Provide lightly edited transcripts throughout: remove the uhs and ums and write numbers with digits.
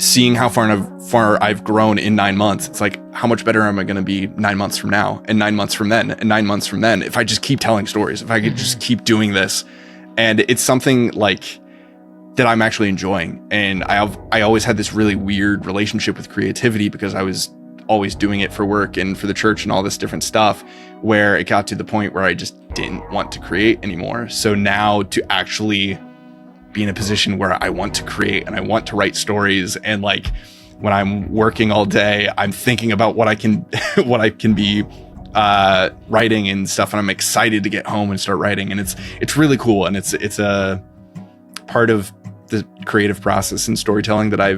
seeing how far I've grown in 9 months, it's like, how much better am I going to be 9 months from now, and 9 months from then, and 9 months from then, if I just keep telling stories, if I could just keep doing this. And it's something like that I'm actually enjoying. And I always had this really weird relationship with creativity because I was always doing it for work and for the church and all this different stuff, where it got to the point where I just didn't want to create anymore. So now to actually be in a position where I want to create and I want to write stories, and like when I'm working all day, I'm thinking about what I can be writing and stuff, and I'm excited to get home and start writing, and it's really cool, and it's a part of the creative process and storytelling that I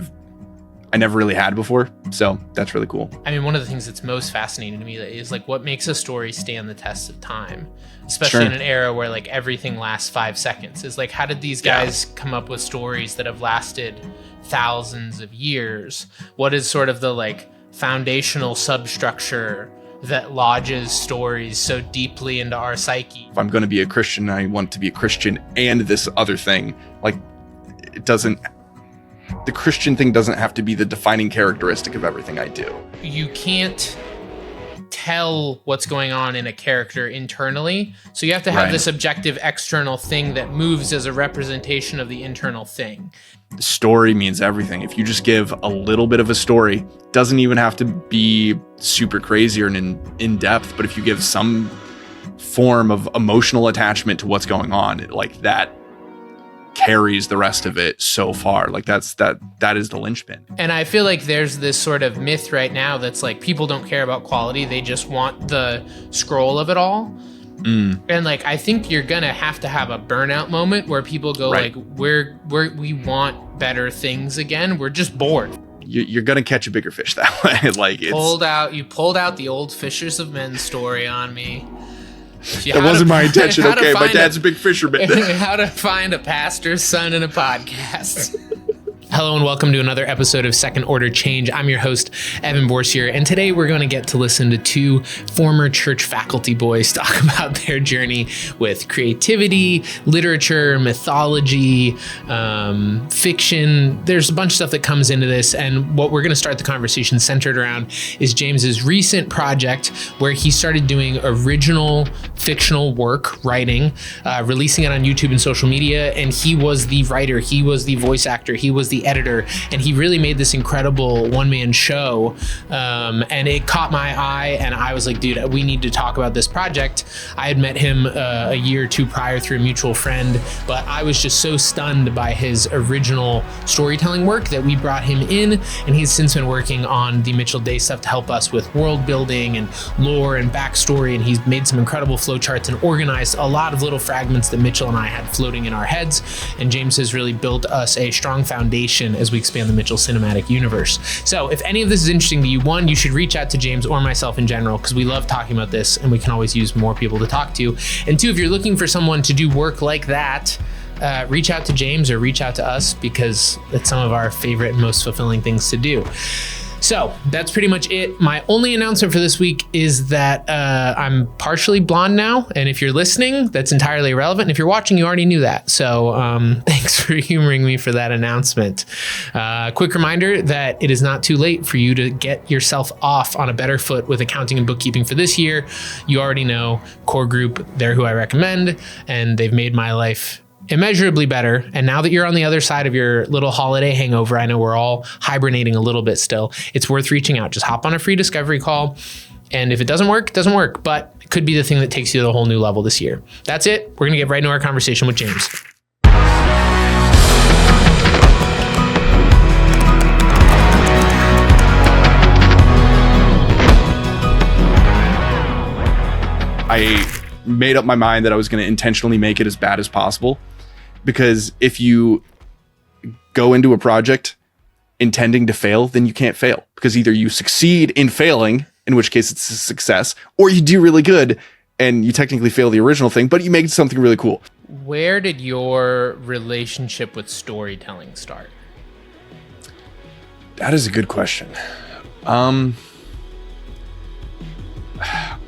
never really had before. So that's really cool. I mean, one of the things that's most fascinating to me is like what makes a story stand the test of time, especially in an era where like everything lasts 5 seconds. Is like, how did these guys come up with stories that have lasted thousands of years? What is sort of the like foundational substructure that lodges stories so deeply into our psyche? If I'm going to be a Christian, I want to be a Christian and this other thing. Like, the Christian thing doesn't have to be the defining characteristic of everything I do. You can't tell what's going on in a character internally. So you have to have this objective external thing that moves as a representation of the internal thing. The story means everything. If you just give a little bit of a story, doesn't even have to be super crazy or in depth, but if you give some form of emotional attachment to what's going on, like that carries the rest of it so far. Like that is the linchpin. And I feel like there's this sort of myth right now that's like, people don't care about quality, they just want the scroll of it all. And like, I think you're gonna have to have a burnout moment where people go like, we want better things again, we're just bored. You're gonna catch a bigger fish that way. Like, you pulled out the old Fishers of Men story on me. That wasn't my intention. Okay, my dad's a big fisherman. How to find a pastor's son in a podcast. Hello and welcome to another episode of Second Order Change. I'm your host, Evan Borsier, and today we're going to get to listen to two former church faculty boys talk about their journey with creativity, literature, mythology, fiction. There's a bunch of stuff that comes into this, and what we're going to start the conversation centered around is James's recent project where he started doing original fictional work, writing, releasing it on YouTube and social media, and he was the writer, he was the voice actor, he was the editor, and he really made this incredible one-man show, and it caught my eye, and I was like, dude, we need to talk about this project. I had met him a year or two prior through a mutual friend, but I was just so stunned by his original storytelling work that we brought him in, and he's since been working on the Mitchell Day stuff to help us with world building and lore and backstory, and he's made some incredible flowcharts and organized a lot of little fragments that Mitchell and I had floating in our heads, and James has really built us a strong foundation as we expand the Mitchell cinematic universe. So if any of this is interesting to you, one, you should reach out to James or myself in general, because we love talking about this and we can always use more people to talk to. And two, if you're looking for someone to do work like that, reach out to James or reach out to us, because it's some of our favorite and most fulfilling things to do. So that's pretty much it. My only announcement for this week is that I'm partially blonde now. And if you're listening, that's entirely irrelevant. And if you're watching, you already knew that. So thanks for humoring me for that announcement. Quick reminder that it is not too late for you to get yourself off on a better foot with accounting and bookkeeping for this year. You already know Core Group, they're who I recommend, and they've made my life immeasurably better. And now that you're on the other side of your little holiday hangover, I know we're all hibernating a little bit still, it's worth reaching out. Just hop on a free discovery call. And if it doesn't work, it doesn't work, but it could be the thing that takes you to a whole new level this year. That's it. We're going to get right into our conversation with James. I made up my mind that I was going to intentionally make it as bad as possible, because if you go into a project intending to fail, then you can't fail, because either you succeed in failing, in which case it's a success, or you do really good and you technically fail the original thing, but you make something really cool. Where did your relationship with storytelling start? That is a good question.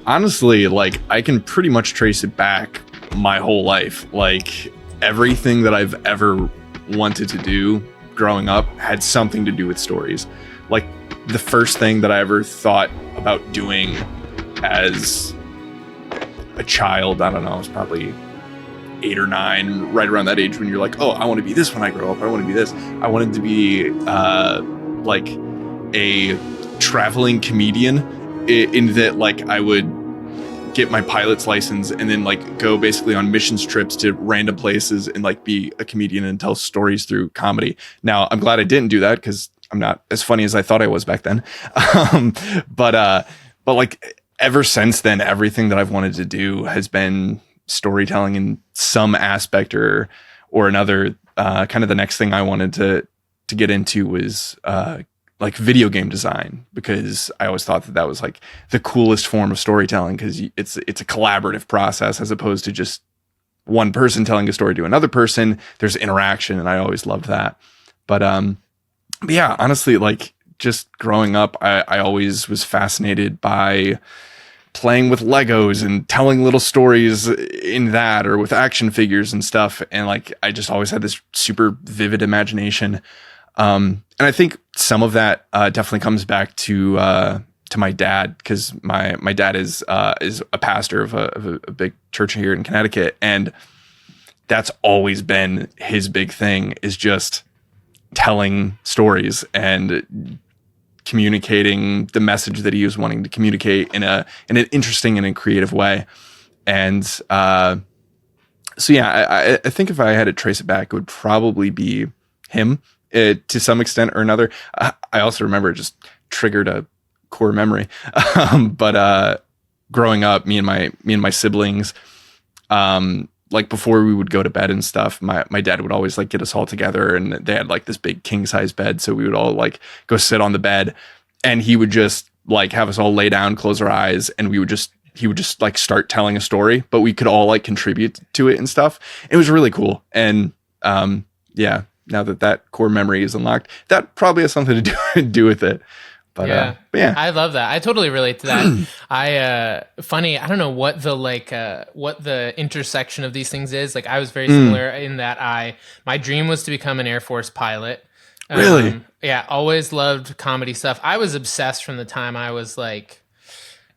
Honestly, like, I can pretty much trace it back my whole life. Like, everything that I've ever wanted to do, growing up had something to do with stories. Like the first thing that I ever thought about doing as a child, I don't know, I was probably 8 or 9, right around that age when you're like, oh, I want to be this when I grow up. I want to be this. I wanted to be like a traveling comedian in that like I would get my pilot's license and then like go basically on missions trips to random places and like be a comedian and tell stories through comedy. Now, I'm glad I didn't do that because I'm not as funny as I thought I was back then. But like ever since then, everything that I've wanted to do has been storytelling in some aspect or another. Kind of the next thing I wanted to get into was like video game design, because I always thought that was like the coolest form of storytelling, because it's a collaborative process as opposed to just one person telling a story to another person. There's interaction, and I always loved that. But yeah, honestly, like just growing up, I always was fascinated by playing with Legos and telling little stories in that, or with action figures and stuff. And like, I just always had this super vivid imagination. And I think some of that definitely comes back to my dad, because my dad is a pastor of a big church here in Connecticut, and that's always been his big thing, is just telling stories and communicating the message that he was wanting to communicate in an interesting and a creative way. And so yeah, I think if I had to trace it back, it would probably be him. To some extent or another. I also remember it just triggered a core memory. But growing up, me and my siblings, like before we would go to bed and stuff, my dad would always like get us all together, and they had like this big king size bed, so we would all like go sit on the bed, and he would just like have us all lay down, close our eyes, and he would just like start telling a story, but we could all like contribute to it and stuff. It was really cool. And yeah, now that core memory is unlocked, that probably has something to do with it. But yeah, I love that. I totally relate to that. Funny, I don't know what the intersection of these things is. Like I was very similar in that my dream was to become an Air Force pilot. Really? Yeah, always loved comedy stuff. I was obsessed from the time I was like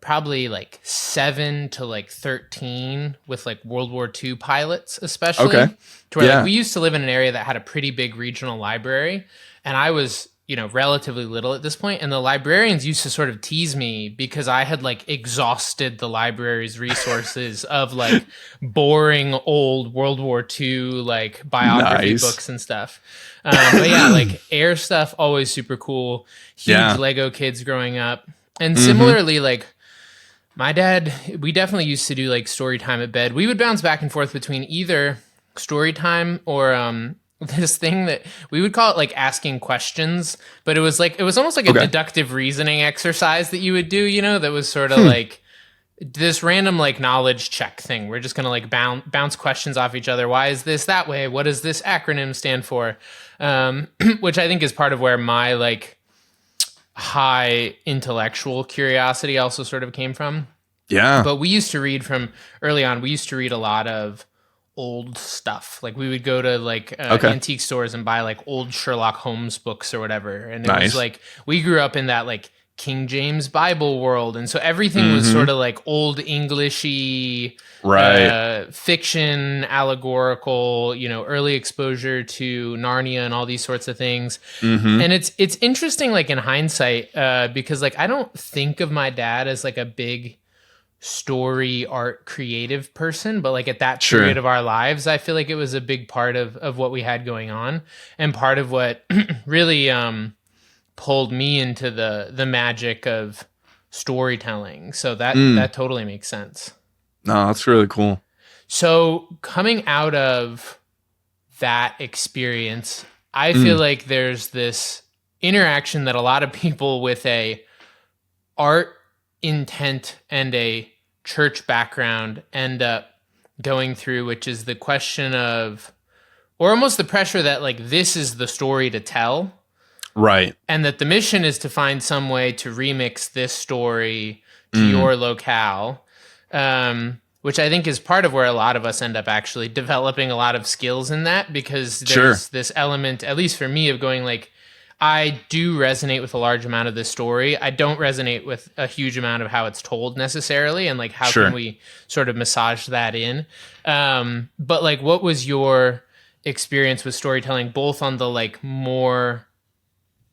probably like 7 to like 13 with like World War II pilots, especially. Okay. To where like, we used to live in an area that had a pretty big regional library, and I was, relatively little at this point, and the librarians used to sort of tease me because I had like exhausted the library's resources of like boring old World War II like biography books and stuff. But yeah, like air stuff, always super cool. Huge Lego kids growing up. And similarly, like my dad, we definitely used to do like story time at bed. We would bounce back and forth between either story time or this thing that we would call it like asking questions, but it was almost like a deductive reasoning exercise that you would do, that was sort of like this random like knowledge check thing. We're just gonna like bounce questions off each other. Why is this that way? What does this acronym stand for? Which I think is part of where my like high intellectual curiosity also sort of came from. Yeah. But we used to read from early on. We used to read a lot of old stuff. Like we would go to like antique stores and buy like old Sherlock Holmes books or whatever. And it was like, we grew up in that like King James Bible world. And so everything was sort of like old Englishy, fiction, allegorical, early exposure to Narnia and all these sorts of things. And it's interesting, like in hindsight, because like, I don't think of my dad as like a big story art creative person, but like at that period of our lives, I feel like it was a big part of what we had going on, and part of what really pulled me into the magic of storytelling. So that totally makes sense. No, that's really cool. So coming out of that experience, I feel like there's this interaction that a lot of people with a art intent and a church background end up going through, which is the question of, or almost the pressure that like this is the story to tell, right? And that the mission is to find some way to remix this story to your locale. Which I think is part of where a lot of us end up actually developing a lot of skills in that, because there's this element, at least for me, of going like, I do resonate with a large amount of this story. I don't resonate with a huge amount of how it's told necessarily. And like, how can we sort of massage that in? But like, what was your experience with storytelling, both on the like more,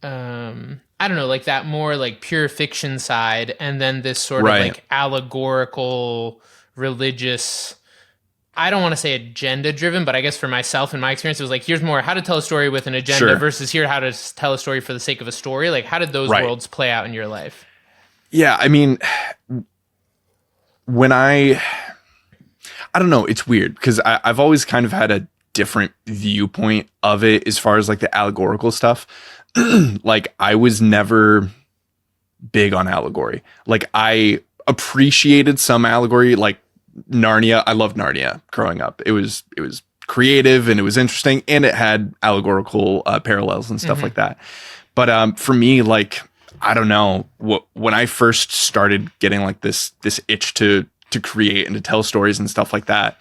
I don't know, like that more like pure fiction side, and then this sort of like allegorical, religious, I don't want to say agenda driven, but I guess for myself and my experience, it was like, here's more how to tell a story with an agenda versus here how to tell a story for the sake of a story. Like, how did those worlds play out in your life? Yeah, I mean, when I don't know, it's weird because I've always kind of had a different viewpoint of it as far as like the allegorical stuff. Like, I was never big on allegory. Like, I appreciated some allegory, like Narnia. I loved Narnia growing up. It was creative and it was interesting, and it had allegorical parallels and stuff like that. But for me, like, I don't know, when I first started getting like this itch to create and to tell stories and stuff like that,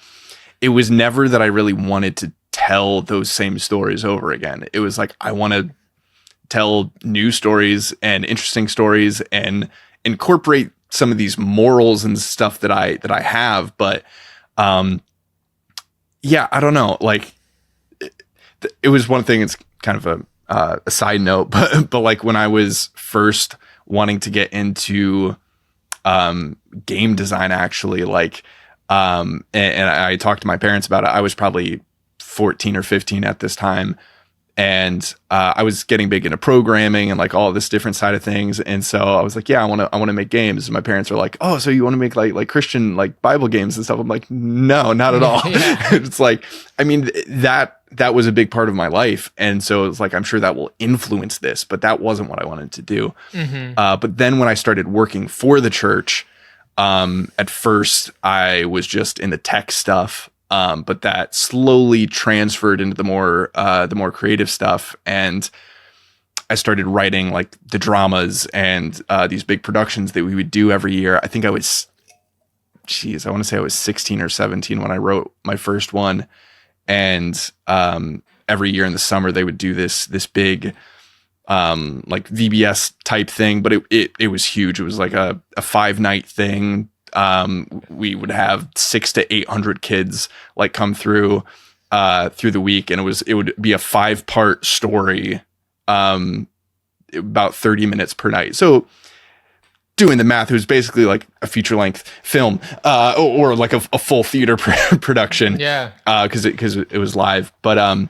it was never that I really wanted to tell those same stories over again. It was like, I want to tell new stories and interesting stories and incorporate some of these morals and stuff that I have. But yeah, I don't know. Like, it was one thing. It's kind of a side note, but like when I was first wanting to get into game design, actually, like, and I talked to my parents about it. I was probably 14 or 15 at this time. And I was getting big into programming and like all this different side of things. And so I was like, yeah, I want to make games. And my parents are like, oh, so you want to make like Christian, like Bible games and stuff? I'm like, no, not at all. It's like, I mean, that was a big part of my life. And so it's like, I'm sure that will influence this, but that wasn't what I wanted to do. But then when I started working for the church, at first I was just in the tech stuff. But that slowly transferred into the more creative stuff, and I started writing like the dramas and these big productions that we would do every year. I think I want to say I was 16 or 17 when I wrote my first one, and every year in the summer they would do this big like VBS type thing, but it was huge. It was like a 5-night thing. We would have 600 to 800 kids like come through the week, and it would be a 5-part story, about 30 minutes per night. So doing the math, it was basically like a feature length film, or like a full theater production. Yeah. Cause it was live. But,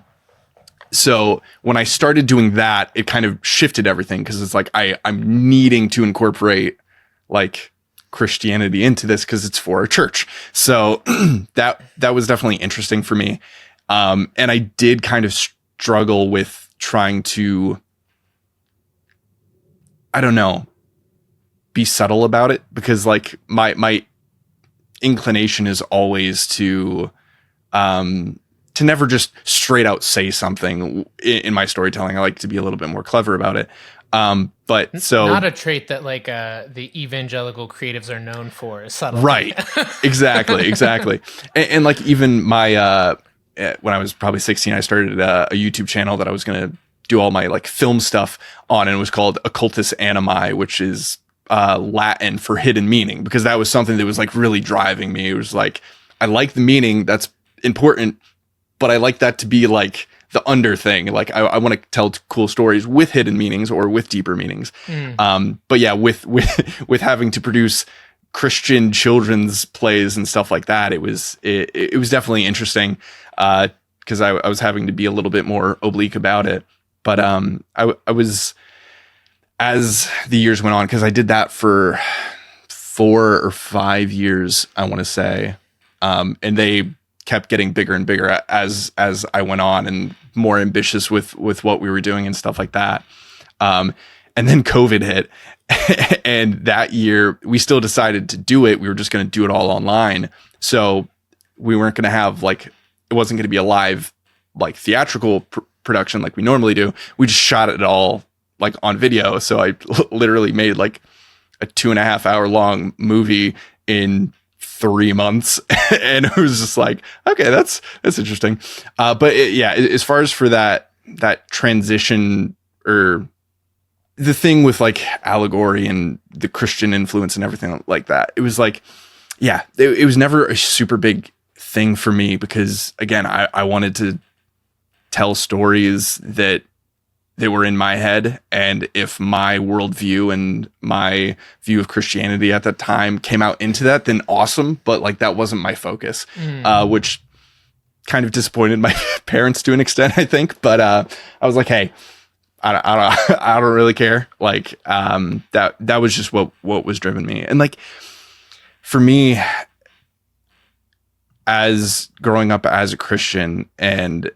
so when I started doing that, it kind of shifted everything. Cause it's like, I'm needing to incorporate like Christianity into this because it's for a church. So that was definitely interesting for me. And I did kind of struggle with trying to, I don't know, be subtle about it, because like my inclination is always to never just straight out say something in my storytelling. I like to be a little bit more clever about it. But so not a trait that like the evangelical creatives are known for, is subtlety. Right. Exactly. And like even my when I was probably 16, I started a YouTube channel that I was going to do all my like film stuff on, and it was called Occultus Animi, which is Latin for hidden meaning, because that was something that was like really driving me. It was like, I like the meaning, that's important, but I like that to be like the under thing. Like I want to tell cool stories with hidden meanings or with deeper meanings. But yeah, with having to produce Christian children's plays and stuff like that, it was definitely interesting, because I was having to be a little bit more oblique about it. But I was, as the years went on, because I did that for 4 or 5 years, I want to say, and they kept getting bigger and bigger as I went on, and more ambitious with what we were doing and stuff like that. And then COVID hit, and that year we still decided to do it. We were just going to do it all online. So we weren't going to have like, it wasn't going to be a live like theatrical production like we normally do. We just shot it all like on video. So I literally made like a 2.5 hour long movie in 3 months. And it was just like, okay, that's interesting. As far as for that transition, or the thing with like allegory and the Christian influence and everything like that, it was like, it was never a super big thing for me, because again, I wanted to tell stories that they were in my head. And if my worldview and my view of Christianity at that time came out into that, then awesome. But like, that wasn't my focus, which kind of disappointed my parents to an extent, I think. But I was like, hey, I don't really care. Like, that was just what was driven me. And like, for me, as growing up as a Christian, and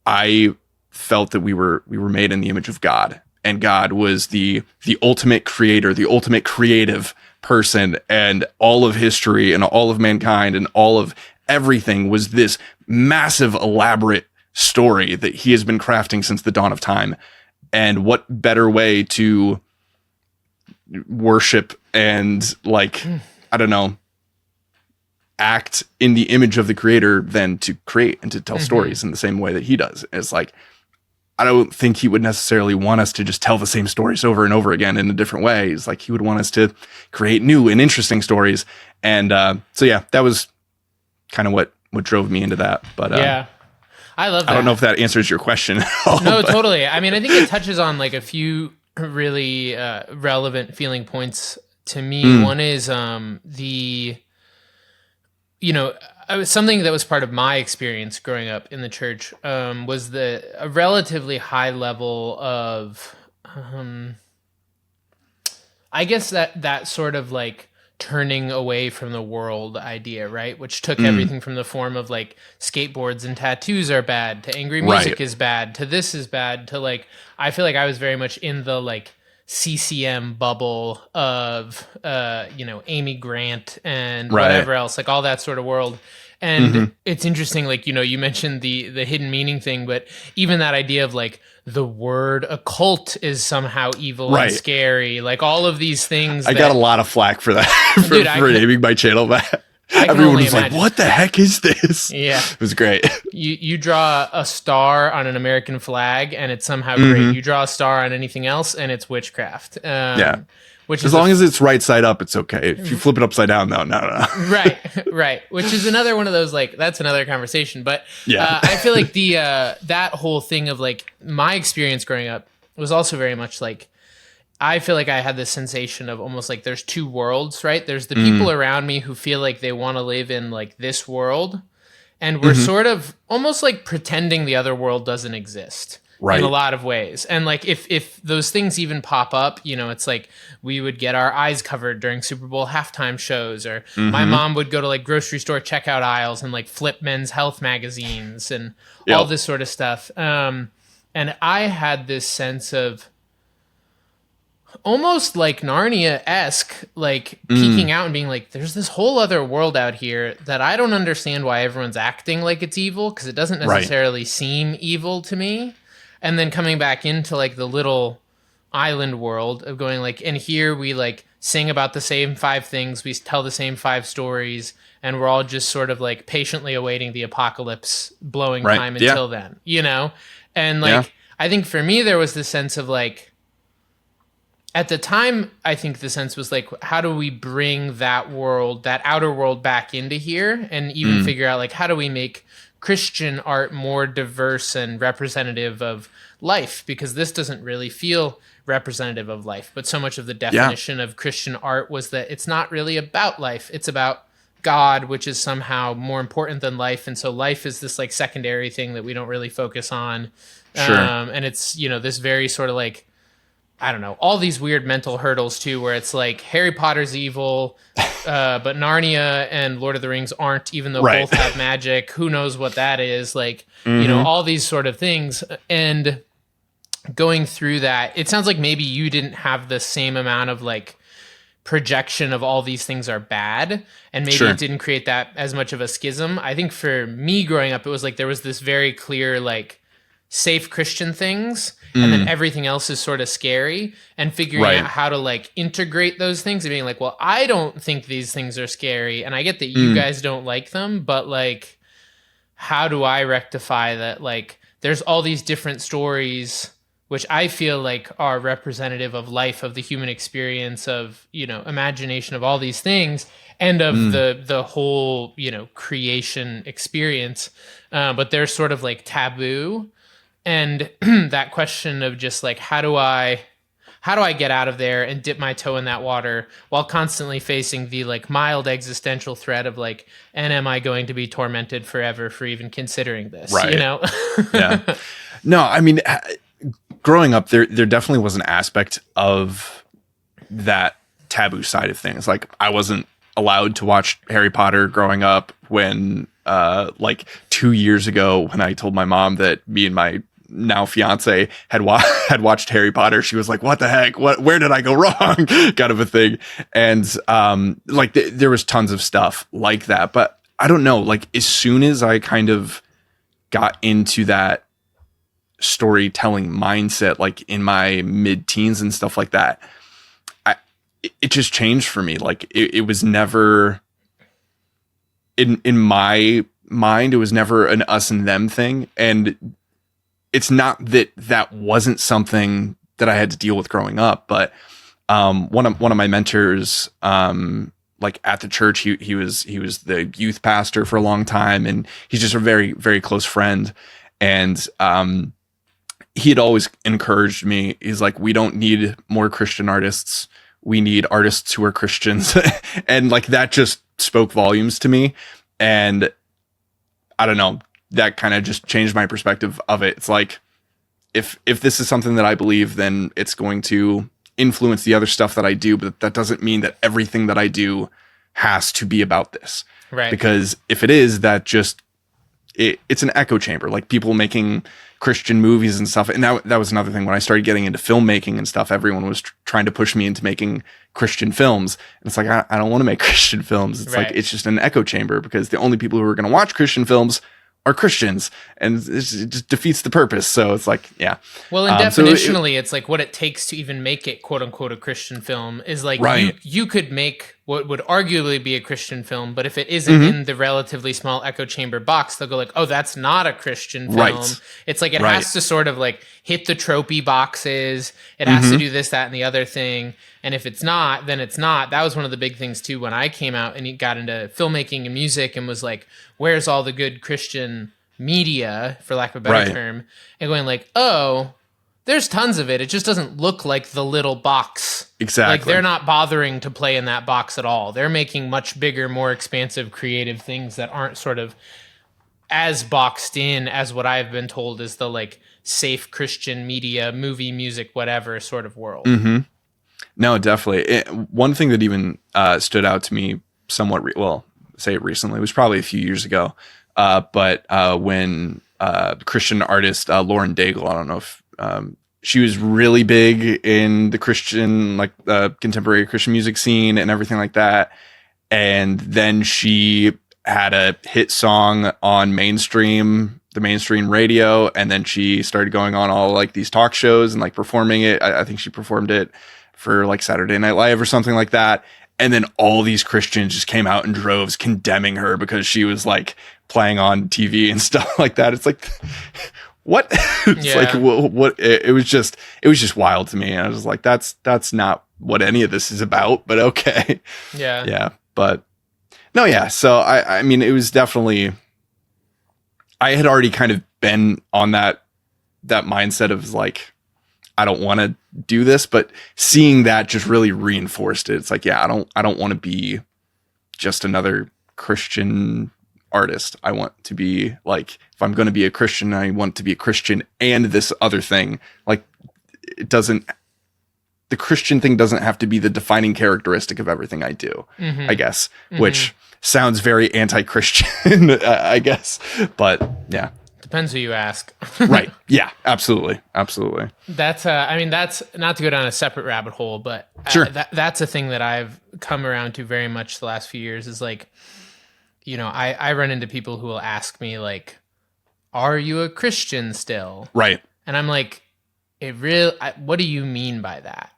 I felt that we were made in the image of God, and God was the ultimate creator, the ultimate creative person, and all of history and all of mankind and all of everything was this massive, elaborate story that he has been crafting since the dawn of time. And what better way to worship and like, I don't know, act in the image of the creator than to create and to tell stories in the same way that he does. It's like, I don't think he would necessarily want us to just tell the same stories over and over again in a different way. It's like, he would want us to create new and interesting stories. And that was kind of what drove me into that. But I love that. I don't know if that answers your question at all. No, totally. I mean, I think it touches on like a few really relevant feeling points to me. One is something that was part of my experience growing up in the church was a relatively high level of, I guess that sort of like turning away from the world idea, right? Which took everything from the form of like skateboards and tattoos are bad, to angry music is bad, to this is bad, to like, I feel like I was very much in the like CCM bubble of, Amy Grant and whatever else, like all that sort of world. And it's interesting, like, you mentioned the hidden meaning thing, but even that idea of like the word occult is somehow evil and scary, like all of these things. I got a lot of flack for that, for naming my channel that. Everyone was like, what the heck is this? Yeah. It was great. You draw a star on an American flag and it's somehow great. You draw a star on anything else and it's witchcraft. Which as long as it's right side up, it's okay. If you flip it upside down, no. Right. Which is another one of those, like, that's another conversation. But I feel like that whole thing of like my experience growing up was also very much like, I feel like I had this sensation of almost like there's two worlds, right? There's the people around me who feel like they want to live in like this world, and we're sort of almost like pretending the other world doesn't exist. In a lot of ways. And like if those things even pop up, it's like we would get our eyes covered during Super Bowl halftime shows, or my mom would go to like grocery store checkout aisles and like flip Men's Health magazines and all this sort of stuff. And I had this sense of almost like Narnia-esque, like peeking out and being like, there's this whole other world out here that I don't understand why everyone's acting like it's evil, because it doesn't necessarily seem evil to me. And then coming back into like the little island world of going like, and here we like sing about the same 5 things, we tell the same 5 stories, and we're all just sort of like patiently awaiting the apocalypse blowing time until then, And like, I think for me, there was this sense of like, at the time, I think the sense was like, how do we bring that world, that outer world back into here, and even figure out like, how do we make Christian art more diverse and representative of life, because this doesn't really feel representative of life. But so much of the definition of Christian art was that it's not really about life. It's about God, which is somehow more important than life. And so life is this like secondary thing that we don't really focus on. And it's, this very sort of like, I don't know, all these weird mental hurdles too, where it's like Harry Potter's evil, but Narnia and Lord of the Rings aren't, even though both have magic. Who knows what that is? Like, all these sort of things. And going through that, it sounds like maybe you didn't have the same amount of like projection of all these things are bad, and maybe it didn't create that as much of a schism. I think for me growing up, it was like there was this very clear like safe Christian things, and then everything else is sort of scary, and figuring out how to like integrate those things and being like, well, I don't think these things are scary, and I get that you guys don't like them, but like, how do I rectify that? Like, there's all these different stories which I feel like are representative of life, of the human experience, of, you know, imagination, of all these things, and of the whole, you know, creation experience, but they're sort of like taboo. And that question of just like, how do I get out of there and dip my toe in that water while constantly facing the like mild existential threat of like, and am I going to be tormented forever for even considering this? Right. You know? Yeah. No, I mean, growing up, there definitely was an aspect of that taboo side of things. Like, I wasn't allowed to watch Harry Potter growing up. When like 2 years ago, when I told my mom that me and my now fiance had watched Harry Potter, she was like, what the heck, where did I go wrong? Kind of a thing. And like there was tons of stuff like that, but I don't know, like as soon as I kind of got into that storytelling mindset, like in my mid-teens and stuff like that, it just changed for me. Like it was never in my mind, it was never an us and them thing. And it's not that wasn't something that I had to deal with growing up, but one of my mentors, like at the church, he was the youth pastor for a long time, and he's just a very, very close friend. And he had always encouraged me. He's like, we don't need more Christian artists. We need artists who are Christians. And like that just spoke volumes to me. And I don't know, that kind of just changed my perspective of it. It's like, if this is something that I believe, then it's going to influence the other stuff that I do, but that doesn't mean that everything that I do has to be about this. Right. Because if it is, that just, it's an echo chamber, like people making Christian movies and stuff. And that was another thing. When I started getting into filmmaking and stuff, everyone was trying to push me into making Christian films. And it's like, I don't want to make Christian films. It's like, it's just an echo chamber, because the only people who are going to watch Christian films are Christians, and it just defeats the purpose. So it's like, yeah. Well, and definitionally, it's like what it takes to even make it quote unquote a Christian film is like, you could make what would arguably be a Christian film, but if it isn't in the relatively small echo chamber box, they'll go like, oh, that's not a Christian film. Right. It's like, it has to sort of like hit the tropey boxes. It has to do this, that, and the other thing. And if it's not, then it's not. That was one of the big things too, when I came out and got into filmmaking and music and was like, where's all the good Christian media, for lack of a better term, and going like, oh, there's tons of it. It just doesn't look like the little box. Exactly. Like, they're not bothering to play in that box at all. They're making much bigger, more expansive, creative things that aren't sort of as boxed in as what I've been told is the like safe Christian media, movie, music, whatever sort of world. Mm-hmm. No, definitely. One thing that even stood out to me somewhat, say it recently, it was probably a few years ago, but when Christian artist Lauren Daigle, I don't know if she was really big in the Christian, like contemporary Christian music scene and everything like that. And then she had a hit song on the mainstream radio. And then she started going on all like these talk shows and like performing it. I think she performed it for like Saturday Night Live or something like that. And then all these Christians just came out in droves condemning her because she was like playing on TV and stuff like that. It's like, what? It's like, what? It was just wild to me. And I was like, that's not what any of this is about, but okay. Yeah. Yeah. But no, yeah. So I mean, it was definitely, I had already kind of been on that mindset of like, I don't want to do this, but seeing that just really reinforced it. It's like, yeah, I don't want to be just another Christian artist. I want to be like, if I'm going to be a Christian, I want to be a Christian and this other thing. Like, the Christian thing doesn't have to be the defining characteristic of everything I do, I guess, which sounds very anti-Christian, I guess, but yeah. Depends who you ask. Right. Yeah, absolutely. Absolutely. That's I mean, that's not to go down a separate rabbit hole, but sure. That's a thing that I've come around to very much the last few years is like, you know, I run into people who will ask me like, are you a Christian still? Right. And I'm like, what do you mean by that?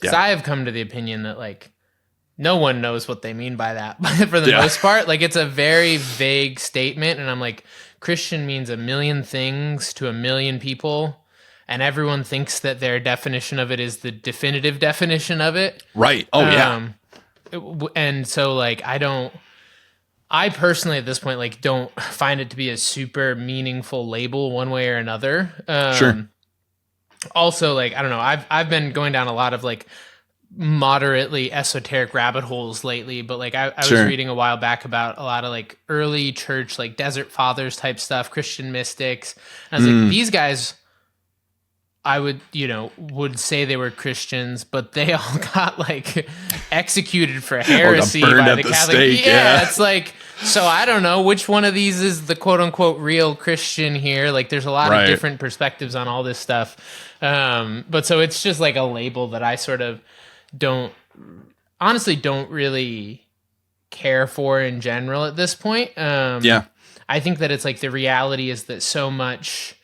Because I have come to the opinion that like no one knows what they mean by that for the most part. Like it's a very vague statement. And I'm like, Christian means a million things to a million people. And everyone thinks that their definition of it is the definitive definition of it. Right. Oh, yeah. And so like, I personally at this point, like don't find it to be a super meaningful label one way or another. Sure. Also, like, I don't know, I've been going down a lot of like moderately esoteric rabbit holes lately, but like I was reading a while back about a lot of like early church, like Desert Fathers type stuff, Christian mystics. And I was like, these guys, I would say they were Christians, but they all got like executed for heresy by the Catholic. Stake, yeah, it's like, so I don't know which one of these is the quote unquote real Christian here. Like there's a lot of different perspectives on all this stuff. But so it's just like a label that I sort of don't really care for in general at this point. I think that it's like the reality is that so much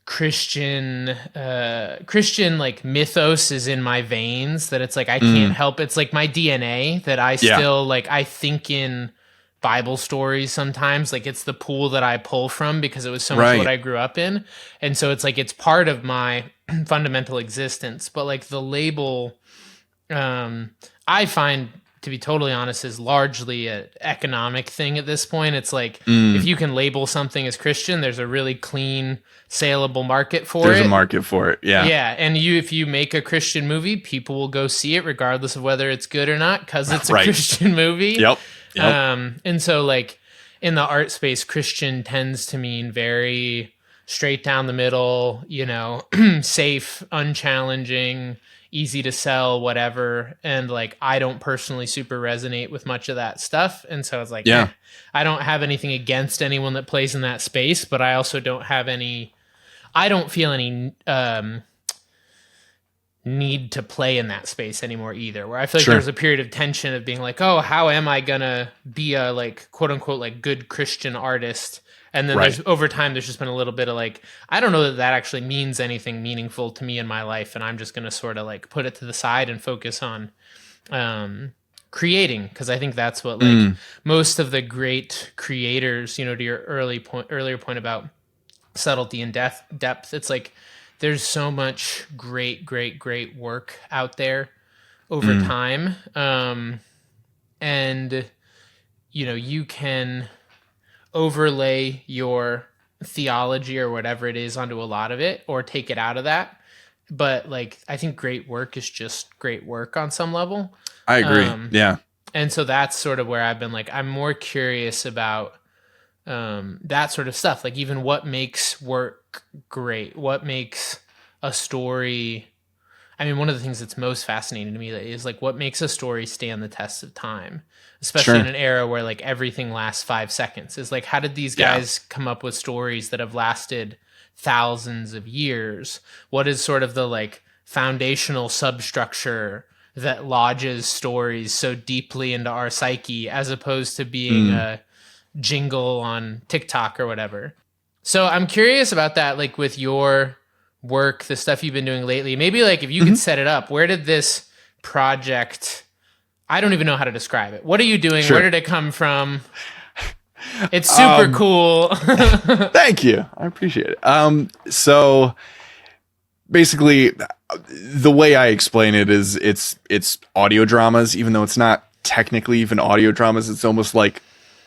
Christian like mythos is in my veins that it's like I can't help. It's like my DNA that I still like I think in Bible stories sometimes. Like it's the pool that I pull from because it was so much what I grew up in. And so it's like it's part of my fundamental existence. But like the label I find, to be totally honest, is largely an economic thing at this point. It's like if you can label something as Christian, there's a really clean, saleable market for it. There's a market for it, yeah. Yeah, and if you make a Christian movie, people will go see it regardless of whether it's good or not because it's a Christian movie. Yep. And so like in the art space, Christian tends to mean very straight down the middle, safe, unchallenging, easy to sell, whatever. And like, I don't personally super resonate with much of that stuff. And so it's like, I don't have anything against anyone that plays in that space, but I also don't feel any need to play in that space anymore either, where I feel like there was a period of tension of being like, oh, how am I gonna be a like quote unquote like good Christian artist? And then over time, there's just been a little bit of like, I don't know that actually means anything meaningful to me in my life. And I'm just going to sort of like put it to the side and focus on creating. Cause I think that's what like most of the great creators, to your earlier point about subtlety and depth. It's like, there's so much great work out there over time. And you can overlay your theology or whatever it is onto a lot of it or take it out of that. But like, I think great work is just great work on some level. I agree. Yeah. And so that's sort of where I've been like, I'm more curious about that sort of stuff. Like even what makes work great, what makes a story. I mean, one of the things that's most fascinating to me is like what makes a story stand the test of time, especially in an era where like everything lasts 5 seconds. Is like, how did these guys come up with stories that have lasted thousands of years? What is sort of the like foundational substructure that lodges stories so deeply into our psyche as opposed to being a jingle on TikTok or whatever? So I'm curious about that, like with your work, the stuff you've been doing lately, maybe like if you could set it up, where did this project, I don't even know how to describe it. What are you doing? Where did it come from? It's super cool. Thank you. I appreciate it. So basically the way I explain it is it's audio dramas, even though it's not technically even audio dramas. It's almost like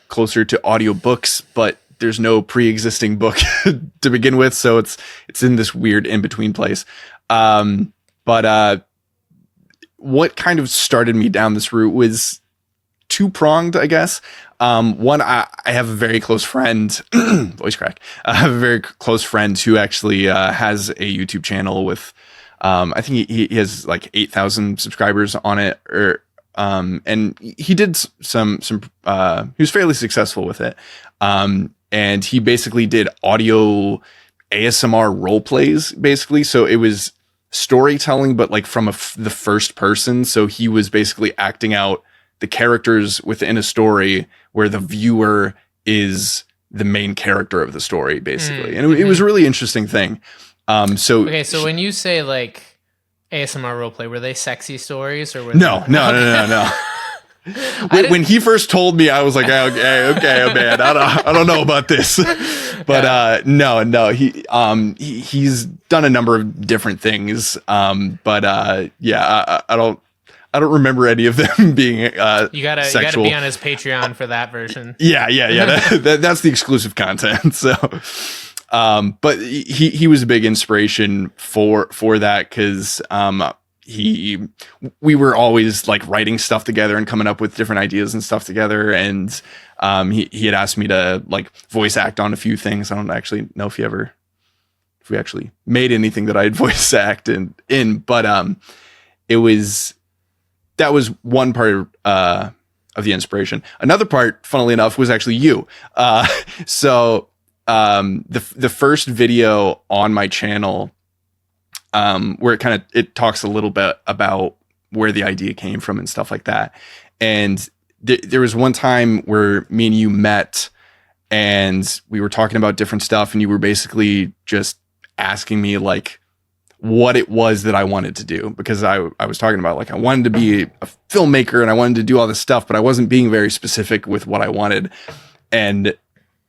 closer to audio books, but there's no pre-existing book to begin with. So it's in this weird in-between place. But what kind of started me down this route was two-pronged, I guess. One, I have a very close friend, voice crack. I have a very close friend who actually has a YouTube channel with, I think he has like 8,000 subscribers on it, and he did some he was fairly successful with it. And he basically did audio ASMR role plays, basically. So it was storytelling, but like from the first person. So he was basically acting out the characters within a story where the viewer is the main character of the story, basically. And it was a really interesting thing. So when you say like ASMR roleplay, were they sexy stories or were no. they... When he first told me, I was like, okay, man, I don't know about this, but no, he's done a number of different things, but I don't remember any of them being you gotta be on his Patreon for that version. Yeah. That's the exclusive content. So, but he was a big inspiration for that because we were always like writing stuff together and coming up with different ideas and stuff together. And he had asked me to like voice act on a few things. I don't actually know if we actually made anything that I had voice act in, but that was one part of the inspiration. Another part, funnily enough, was actually you. So the first video on my channel, where it talks a little bit about where the idea came from and stuff like that. And there was one time where me and you met and we were talking about different stuff, and you were basically just asking me like what it was that I wanted to do, because I was talking about like I wanted to be a filmmaker and I wanted to do all this stuff, but I wasn't being very specific with what I wanted. And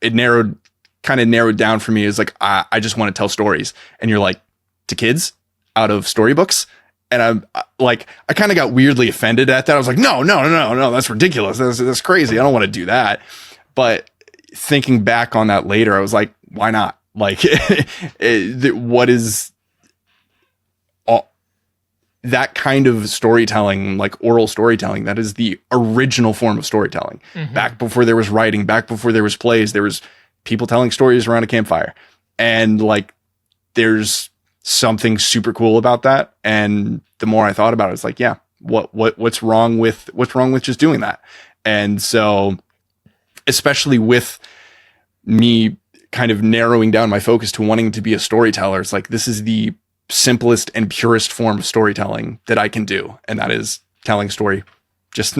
it narrowed down for me as like, I just want to tell stories. And you're like, to kids out of storybooks. And I'm like, I kind of got weirdly offended at that. I was like, no, that's ridiculous. That's crazy. I don't want to do that. But thinking back on that later, I was like, why not? Like, what is that kind of storytelling, like oral storytelling? That is the original form of storytelling. Back before there was writing, back before there was plays, there was people telling stories around a campfire. And like, there's something super cool about that. And the more I thought about it, it's like, yeah, what's wrong with just doing that? And so, especially with me kind of narrowing down my focus to wanting to be a storyteller, it's like, this is the simplest and purest form of storytelling that I can do. And that is telling a story, just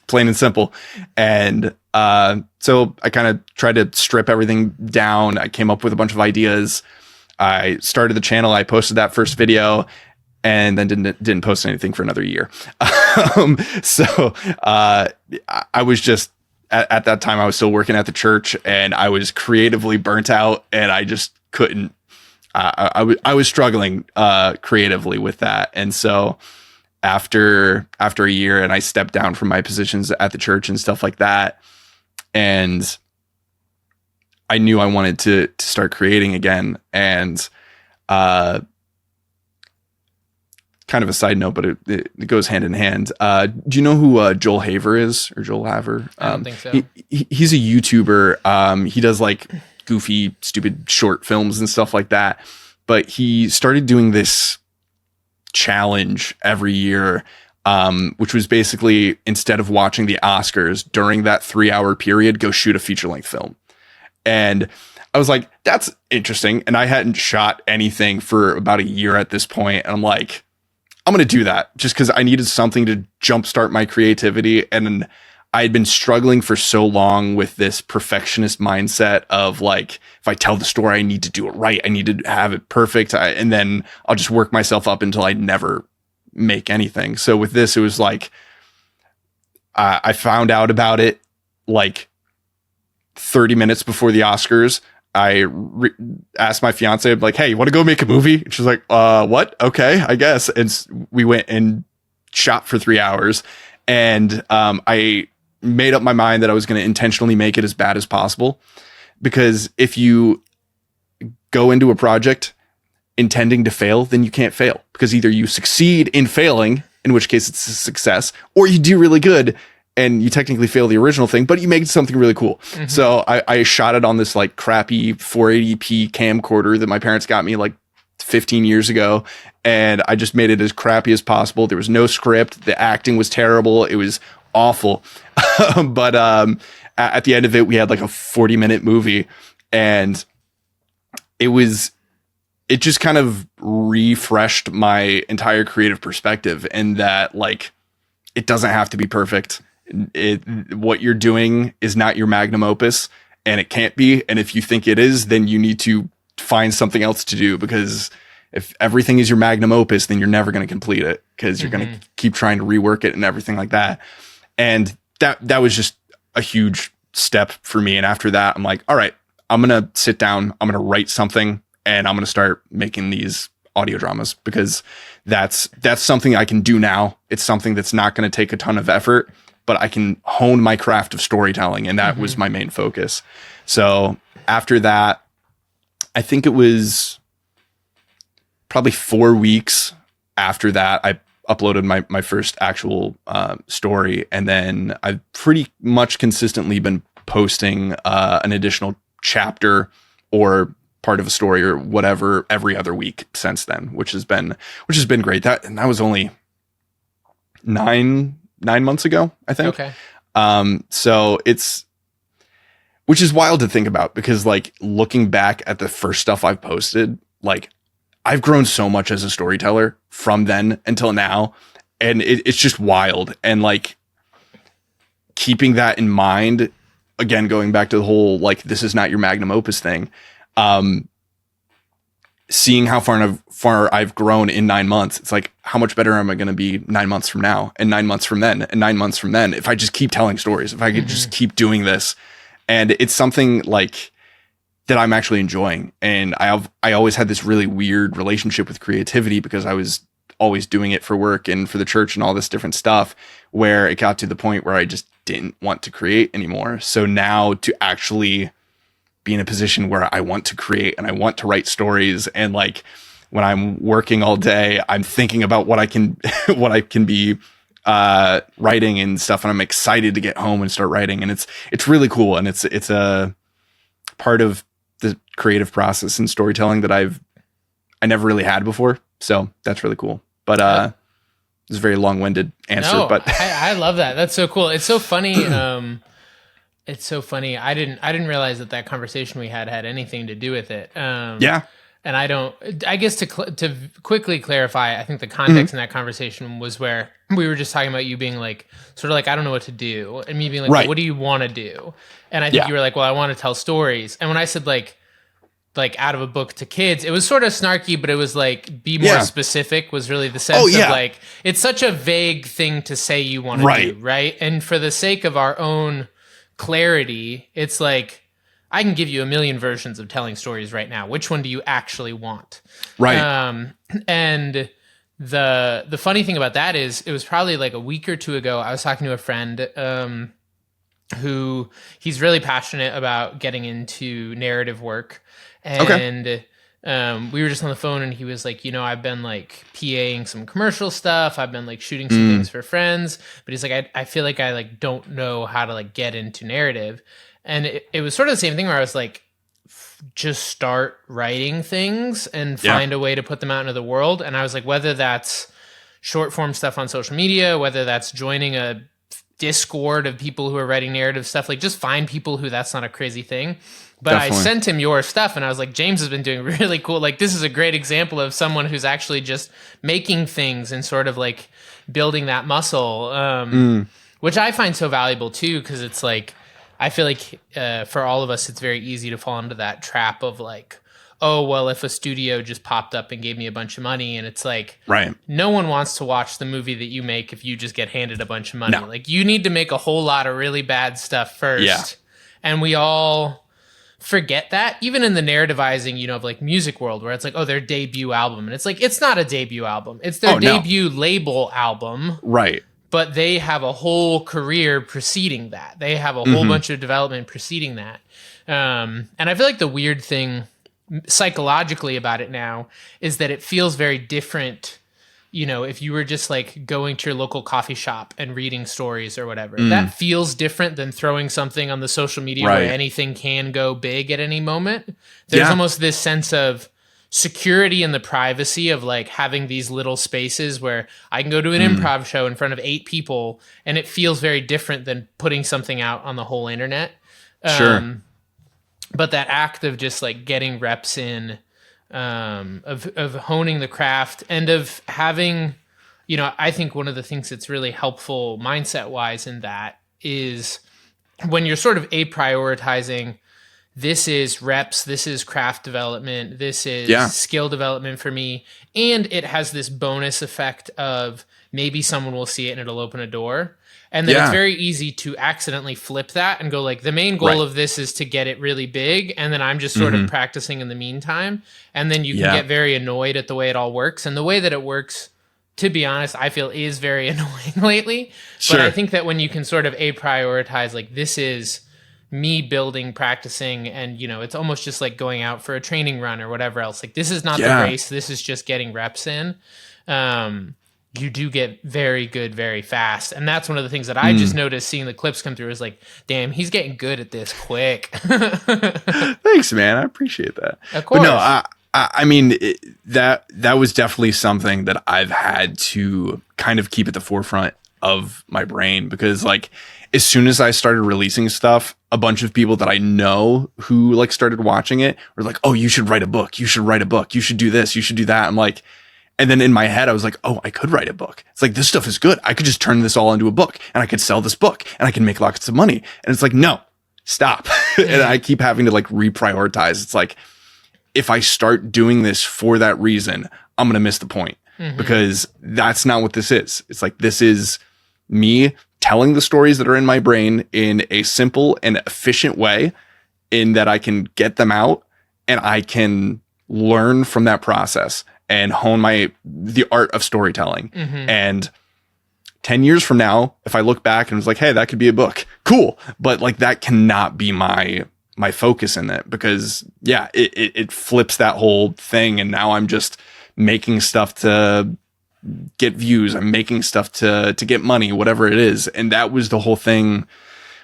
plain and simple. And so I kind of tried to strip everything down. I came up with a bunch of ideas. I started the channel. I posted that first video and then didn't post anything for another year. So I was just at that time I was still working at the church and I was creatively burnt out and I just couldn't. I was struggling creatively with that. And so after a year, and I stepped down from my positions at the church and stuff like that, and I knew I wanted to start creating again. And kind of a side note, but it goes hand in hand. Do you know who Joel Haver is, or Joel Haver? I don't think so. He's a YouTuber. He does like goofy, stupid short films and stuff like that. But he started doing this challenge every year, which was basically, instead of watching the Oscars during that 3-hour period, go shoot a feature-length film. And I was like, that's interesting. And I hadn't shot anything for about a year at this point. And I'm like, I'm going to do that just because I needed something to jumpstart my creativity. And I had been struggling for so long with this perfectionist mindset of like, if I tell the story, I need to do it right. I need to have it perfect. And then I'll just work myself up until I never make anything. So with this, it was like, I found out about it like 30 minutes before the Oscars. I asked my fiance, like, hey, you want to go make a movie? And she's like, what? Okay, I guess. And we went and shot for 3 hours. And I made up my mind that I was going to intentionally make it as bad as possible. Because if you go into a project intending to fail, then you can't fail. Because either you succeed in failing, in which case it's a success, or you do really good and you technically fail the original thing, but you make something really cool. Mm-hmm. So I shot it on this like crappy 480p camcorder that my parents got me like 15 years ago. And I just made it as crappy as possible. There was no script. The acting was terrible. It was awful. But at the end of it, we had like a 40-minute movie, and it just kind of refreshed my entire creative perspective, in that like, it doesn't have to be perfect. What you're doing is not your magnum opus, and it can't be. And if you think it is, then you need to find something else to do, because if everything is your magnum opus, then you're never going to complete it, because you're going to keep trying to rework it and everything like that. And that was just a huge step for me. And after that, I'm like, all right, I'm going to sit down, I'm going to write something, and I'm going to start making these audio dramas, because that's something I can do now. It's something that's not going to take a ton of effort, but I can hone my craft of storytelling. And that was my main focus. So after that, I think it was probably 4 weeks after that, I uploaded my first actual story. And then I've pretty much consistently been posting an additional chapter or part of a story or whatever every other week since then, which has been great. That was only nine months ago, I think. Okay. So which is wild to think about, because like looking back at the first stuff I've posted, like I've grown so much as a storyteller from then until now. And it's just wild. And like keeping that in mind, again, going back to the whole, like, this is not your magnum opus thing. Seeing how far I've grown in 9 months, it's like, how much better am I going to be 9 months from now, and 9 months from then, and 9 months from then, if I just keep telling stories, if I could just keep doing this. And it's something like that I'm actually enjoying. And I always had this really weird relationship with creativity, because I was always doing it for work and for the church and all this different stuff, where it got to the point where I just didn't want to create anymore. So now to actually be in a position where I want to create and I want to write stories, and like when I'm working all day, I'm thinking about what I can be writing and stuff, and I'm excited to get home and start writing. And it's really cool, and it's a part of the creative process and storytelling that I never really had before. So that's really cool. But it's a very long-winded answer. No, but I love that. That's so cool. It's so funny. It's so funny. I didn't realize that conversation we had anything to do with it. Yeah. And I guess to quickly clarify, I think the context in that conversation was where we were just talking about you being like, sort of like, I don't know what to do. And me being like, right. well, what do you want to do? And I think you were like, well, I want to tell stories. And when I said like out of a book to kids, it was sort of snarky, but it was like, be more specific was really the sense of like, it's such a vague thing to say you want to do. Right. And for the sake of our own clarity, it's like, I can give you a million versions of telling stories right now. Which one do you actually want? Right. And the funny thing about that is, it was probably like a week or two ago, I was talking to a friend who he's really passionate about getting into narrative work. And we were just on the phone, and he was like, I've been like PAing some commercial stuff. I've been like shooting some things for friends, but he's like, I feel like I like don't know how to like get into narrative. And it was sort of the same thing where I was like, just start writing things and find a way to put them out into the world. And I was like, whether that's short form stuff on social media, whether that's joining a Discord of people who are writing narrative stuff, like just find people who that's not a crazy thing. But Definitely. I sent him your stuff, and I was like, James has been doing really cool. Like, this is a great example of someone who's actually just making things and sort of like building that muscle, which I find so valuable too, because it's like, I feel like for all of us, it's very easy to fall into that trap of like, oh, well, if a studio just popped up and gave me a bunch of money, and it's like, no one wants to watch the movie that you make if you just get handed a bunch of money. No. Like, you need to make a whole lot of really bad stuff first. Yeah. And we all forget that, even in the narrativizing, of like music world, where it's like, oh, their debut album. And it's like, it's not a debut album. It's their debut label album. Right. But they have a whole career preceding that. They have a whole bunch of development preceding that. And I feel like the weird thing psychologically about it now is that it feels very different. If you were just like going to your local coffee shop and reading stories or whatever, that feels different than throwing something on the social media where anything can go big at any moment. There's almost this sense of security and the privacy of like having these little spaces where I can go to an improv show in front of 8 people, and it feels very different than putting something out on the whole internet. Sure. But that act of just like getting reps in, of honing the craft, and of having, I think one of the things that's really helpful mindset wise in that is when you're sort of prioritizing this is reps, this is craft development, this is skill development for me. And it has this bonus effect of maybe someone will see it and it'll open a door. And then it's very easy to accidentally flip that and go like, the main goal of this is to get it really big. And then I'm just sort of practicing in the meantime. And then you can get very annoyed at the way it all works. And the way that it works, to be honest, I feel is very annoying lately. But I think that when you can sort of prioritize, like, this is me building, practicing, and, you know, it's almost just like going out for a training run or whatever else. Like, this is not the race. This is just getting reps in. You do get very good very fast. And that's one of the things that I just noticed seeing the clips come through is like, damn, he's getting good at this quick. Thanks, man. I appreciate that. Of course. But no, I mean, that was definitely something that I've had to kind of keep at the forefront of my brain, because like, as soon as I started releasing stuff, a bunch of people that I know who like started watching it were like, oh, you should write a book. You should write a book. You should do this. You should do that. I'm like, and then in my head, I was like, oh, I could write a book. It's like, this stuff is good. I could just turn this all into a book and I could sell this book and I can make lots of money. And it's like, no, stop. And I keep having to like reprioritize. It's like, if I start doing this for that reason, I'm going to miss the point, because that's not what this is. It's like, this is me telling the stories that are in my brain in a simple and efficient way, in that I can get them out and I can learn from that process and hone the art of storytelling. And 10 years from now, if I look back and was like, hey, that could be a book, cool. But like, that cannot be my focus in it, because it flips that whole thing. And now I'm just making stuff to get views. I'm making stuff to get money, whatever it is. And that was the whole thing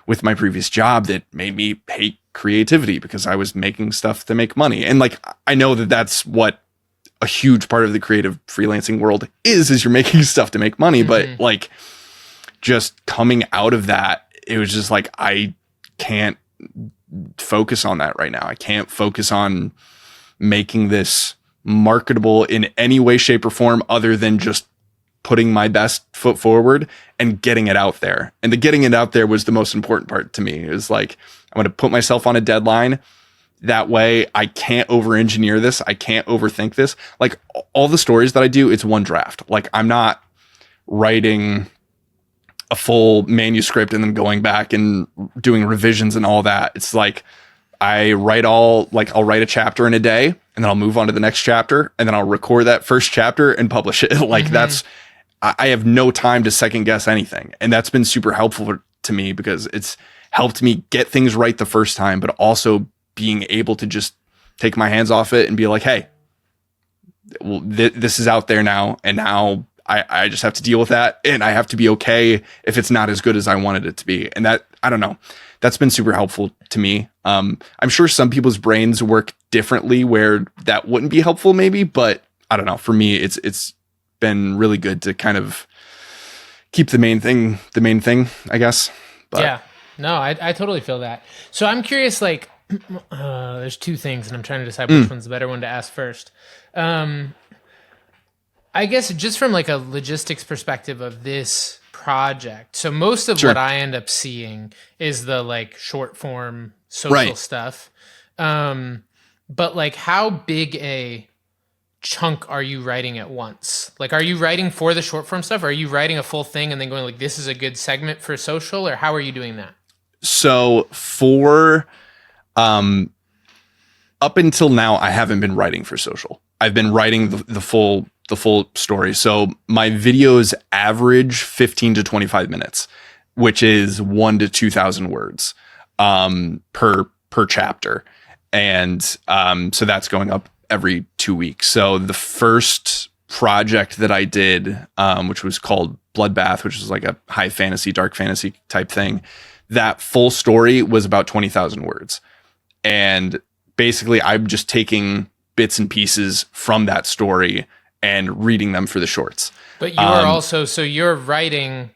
with my previous job that made me hate creativity, because I was making stuff to make money. And like, I know that that's what a huge part of the creative freelancing world is you're making stuff to make money. But like, just coming out of that, it was just like, I can't focus on that right now. I can't focus on making this marketable in any way, shape, or form, other than just putting my best foot forward and getting it out there. And the getting it out there was the most important part to me. It was like, I'm going to put myself on a deadline. That way I can't over engineer this. I can't overthink this. Like, all the stories that I do, it's one draft. Like, I'm not writing a full manuscript and then going back and doing revisions and all that. It's like, I'll write a chapter in a day, and then I'll move on to the next chapter, and then I'll record that first chapter and publish it. Like, I have no time to second guess anything. And that's been super helpful to me, because it's helped me get things right the first time, but also being able to just take my hands off it and be like, hey, well, this is out there now. And now I just have to deal with that. And I have to be okay if it's not as good as I wanted it to be. And that, I don't know, that's been super helpful to me. I'm sure some people's brains work differently where that wouldn't be helpful maybe, but I don't know. For me, it's been really good to kind of keep the main thing, I guess. But yeah, no, I totally feel that. So I'm curious, like, there's two things, and I'm trying to decide which one's the better one to ask first. I guess just from like a logistics perspective of this project. So most of what I end up seeing is the like short form social stuff. But like, how big a chunk are you writing at once? Like, are you writing for the short form stuff? Or are you writing a full thing and then going like, this is a good segment for social, or how are you doing that? So for up until now, I haven't been writing for social. I've been writing the full story. So my videos average 15 to 25 minutes, which is 1,000 to 2,000 words per chapter. And so that's going up every 2 weeks. So the first project that I did, which was called Bloodbath, which is like a high fantasy, dark fantasy type thing, that full story was about 20,000 words. And basically, I'm just taking bits and pieces from that story and reading them for the shorts. But you are also, so you're writing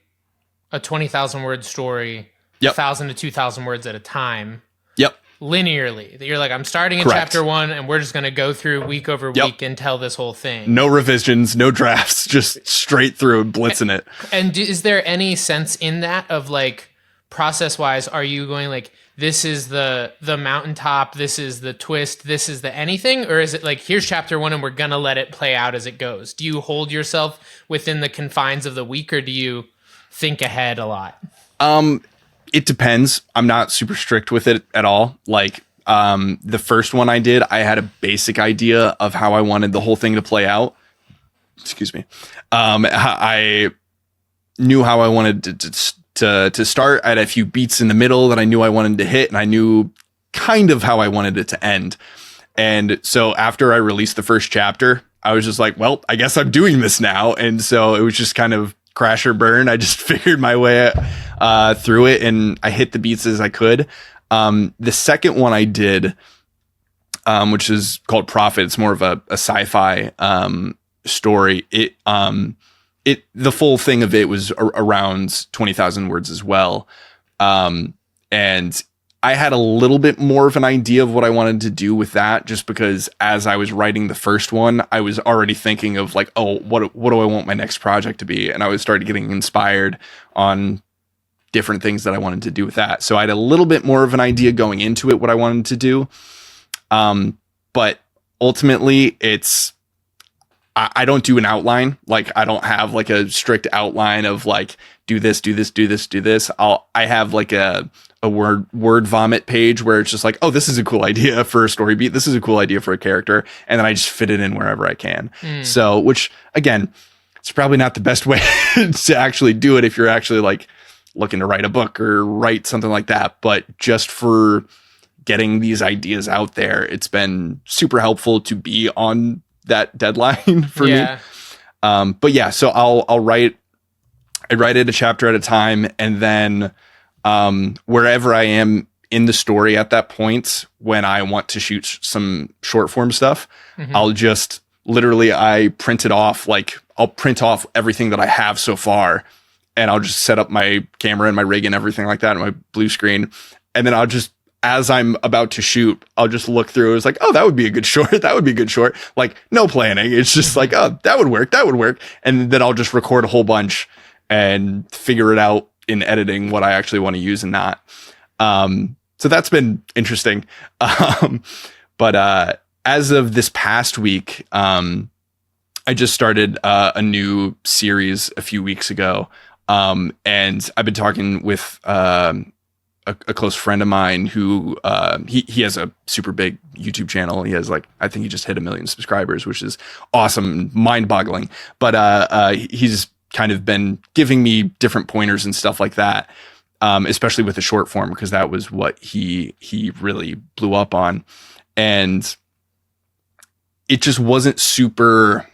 a 20,000 word story, 1,000 to 2,000 words at a time. Yep. Linearly. You're like, I'm starting in chapter 1, and we're just going to go through week over week and tell this whole thing. No revisions, no drafts, just straight through and blitzing it. And is there any sense in that of like, process wise, are you going like, this is the mountaintop, this is the twist, this is the anything? Or is it like, here's chapter 1 and we're going to let it play out as it goes? Do you hold yourself within the confines of the week, or do you think ahead a lot? It depends. I'm not super strict with it at all. Like, the first one I did, I had a basic idea of how I wanted the whole thing to play out. Excuse me. I knew how I wanted to start. I had a few beats in the middle that I knew I wanted to hit, and I knew kind of how I wanted it to end. And so after I released the first chapter, I was just like, well, I guess I'm doing this now. And so it was just kind of crash or burn. I just figured my way through it, and I hit the beats as I could. The second one I did, which is called Prophet, it's more of a sci-fi story. The full thing of it was around 20,000 words as well. And I had a little bit more of an idea of what I wanted to do with that, just because as I was writing the first one, I was already thinking of like, oh, what do I want my next project to be? And I was started getting inspired on different things that I wanted to do with that. So I had a little bit more of an idea going into it, what I wanted to do. But ultimately I don't do an outline. Like, I don't have like a strict outline of like, do this, do this, do this, do this. I have like a word vomit page where it's just like, oh, this is a cool idea for a story beat. This is a cool idea for a character. And then I just fit it in wherever I can. So, which again, it's probably not the best way to actually do it if you're actually like looking to write a book or write something like that. But just for getting these ideas out there, it's been super helpful to be on that deadline for me. But yeah, so I write it a chapter at a time, and then wherever I am in the story at that point, when I want to shoot some short form stuff, I'll just literally I print it off. Like, I'll print off everything that I have so far, and I'll just set up my camera and my rig and everything like that, and my blue screen, and then I'll just, as I'm about to shoot, I'll just look through. It's like, oh, that would be a good short. That would be a good short. Like, no planning. It's just like, oh, that would work. That would work. And then I'll just record a whole bunch and figure it out in editing what I actually want to use and not. So that's been interesting. But as of this past week, I just started a new series a few weeks ago. And I've been talking with a close friend of mine who he has a super big YouTube channel. He has like, I think he just hit 1 million subscribers, which is awesome, mind-boggling. But he's kind of been giving me different pointers and stuff like that, especially with the short form, because that was what he really blew up on. And it just wasn't super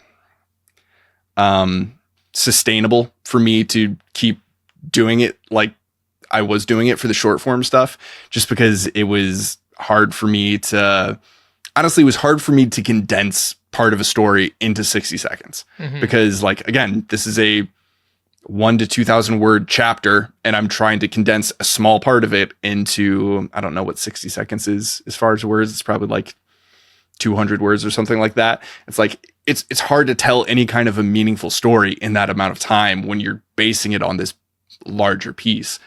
sustainable for me to keep doing it like I was doing it for the short form stuff, just because it was hard for me to, honestly, it was hard for me to condense part of a story into 60 seconds. Because, like, again, this is a 1,000 to 2,000 word chapter, and I'm trying to condense a small part of it into, I don't know what 60 seconds is as far as words. It's probably like 200 words or something like that. It's like, it's hard to tell any kind of a meaningful story in that amount of time when you're basing it on this larger piece.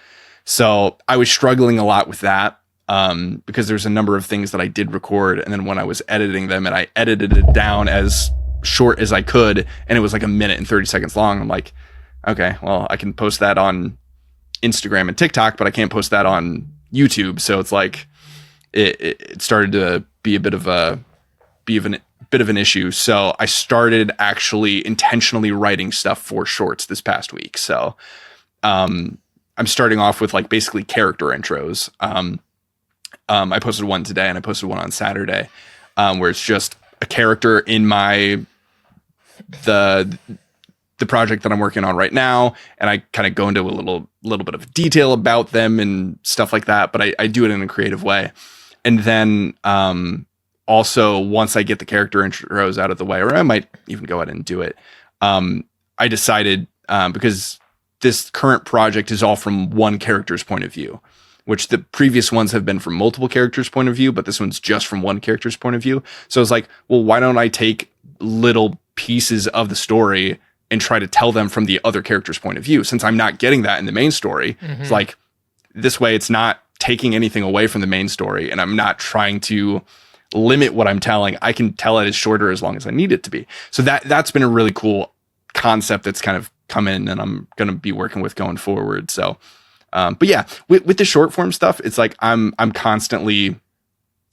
So I was struggling a lot with that, because there's a number of things that I did record, and then when I was editing them, and I edited it down as short as I could, and it was like 1 minute and 30 seconds long. I'm like, okay, well, I can post that on Instagram and TikTok, but I can't post that on YouTube. So it's like it started to be a bit of an issue. So I started actually intentionally writing stuff for shorts this past week. So I'm starting off with like basically character intros. I posted one today, and I posted one on Saturday, where it's just a character in the project that I'm working on right now, and I kind of go into a little bit of detail about them and stuff like that. But I do it in a creative way, and then also once I get the character intros out of the way, or I might even go ahead and do it. I decided because this current project is all from one character's point of view, which the previous ones have been from multiple characters' point of view, but this one's just from one character's point of view. So it's like, well, why don't I take little pieces of the story and try to tell them from the other character's point of view, since I'm not getting that in the main story? It's like, this way it's not taking anything away from the main story, and I'm not trying to limit what I'm telling. I can tell it as shorter as long as I need it to be. So that's been a really cool concept that's kind of come in, and I'm going to be working with going forward. So, but yeah, with the short form stuff, it's like I'm constantly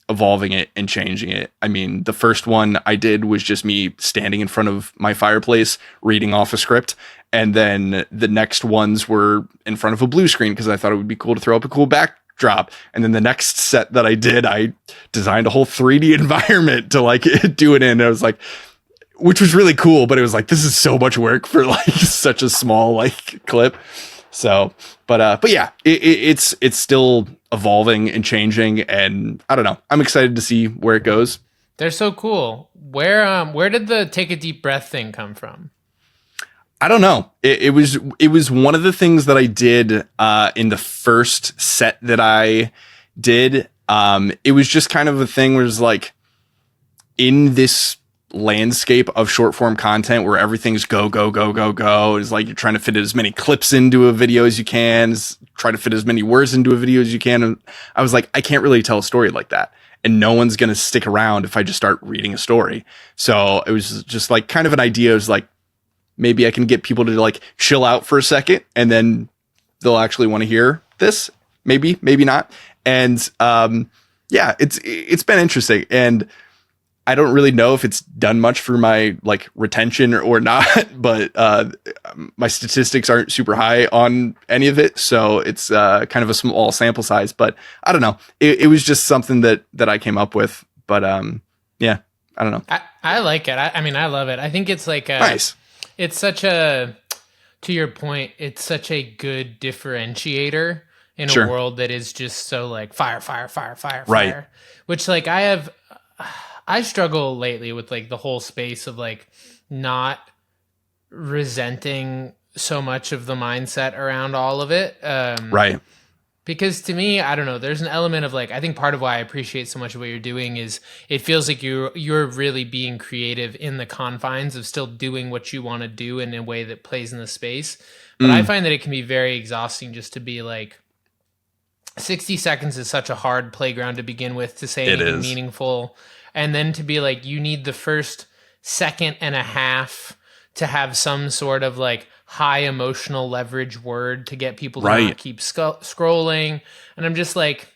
evolving it and changing it. I mean, the first one I did was just me standing in front of my fireplace, reading off a script. And then the next ones were in front of a blue screen because I thought it would be cool to throw up a cool backdrop. And then the next set that I did, I designed a whole 3D environment to like do it in. And I was like, which was really cool, but it was like, this is so much work for like such a small like clip. So, but yeah, it's still evolving and changing, and I don't know. I'm excited to see where it goes. They're so cool. Where did the take a deep breath thing come from? I don't know. It was one of the things that I did in the first set that I did. It was just kind of a thing where it's like in this landscape of short form content where everything's go. It's like you're trying to fit as many clips into a video as you can, try to fit as many words into a video as you can. And I was like, I can't really tell a story like that. And no one's going to stick around if I just start reading a story. So it was just like kind of an idea. It was like, maybe I can get people to like chill out for a second and then they'll actually want to hear this. Maybe not. And yeah, it's been interesting. And I don't really know if it's done much for my like retention or not, but my statistics aren't super high on any of it. So it's kind of a small sample size, but I don't know. It was just something that I came up with, but yeah, I don't know. I like it. I mean, I love it. I think it's like nice. It's such a, to your point, it's such a good differentiator in Sure. a world that is just so like fire, Right. which like I struggle lately with like the whole space of like not resenting so much of the mindset around all of it. Right. Because to me, I don't know, there's an element of like, I think part of why I appreciate so much of what you're doing is it feels like you're really being creative in the confines of still doing what you want to do in a way that plays in the space. But I find that it can be very exhausting just to be like, 60 seconds is such a hard playground to begin with to say anything meaningful. And then to be like, you need the first second and a half to have some sort of like high emotional leverage word to get people to not keep scrolling. And I'm just like,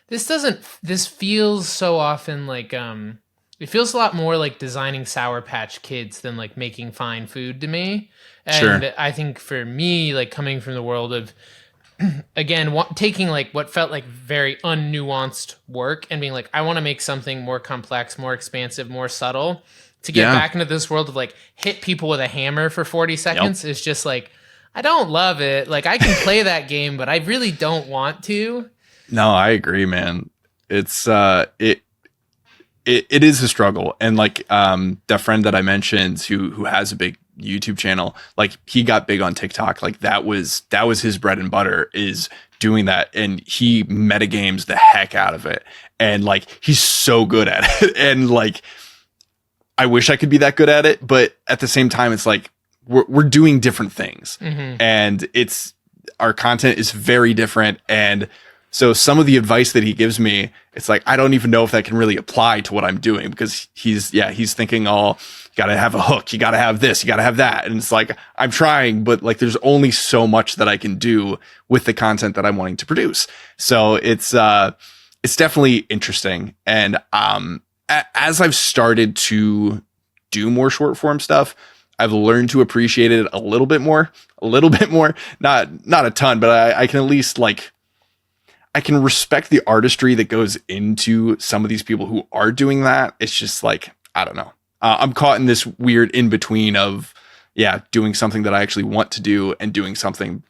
this feels so often like, it feels a lot more like designing Sour Patch Kids than like making fine food to me. And I think for me, like coming from the world of, again, taking like what felt like very unnuanced work and being like, I want to make something more complex, more expansive, more subtle to get back into this world of like hit people with a hammer for 40 seconds is just like, I don't love it. Like I can play that game, but I really don't want to. No, I agree, man. It's it is a struggle. And like that friend that I mentioned who has a big YouTube channel, like he got big on TikTok. Like that was his bread and butter, is doing that, and he metagames the heck out of it, and like he's so good at it. And like I wish I could be that good at it, but at the same time it's like we're doing different things, and our content is very different. And so some of the advice that he gives me, it's like I don't even know if that can really apply to what I'm doing, because he's thinking, oh, you gotta have a hook, you gotta have this, you gotta have that. And it's like, I'm trying, but like there's only so much that I can do with the content that I'm wanting to produce. So it's definitely interesting. And as I've started to do more short form stuff, I've learned to appreciate it a little bit more, not a ton, but I can at least like, I can respect the artistry that goes into some of these people who are doing that. It's just like, I don't know. I'm caught in this weird in between of, doing something that I actually want to do and doing something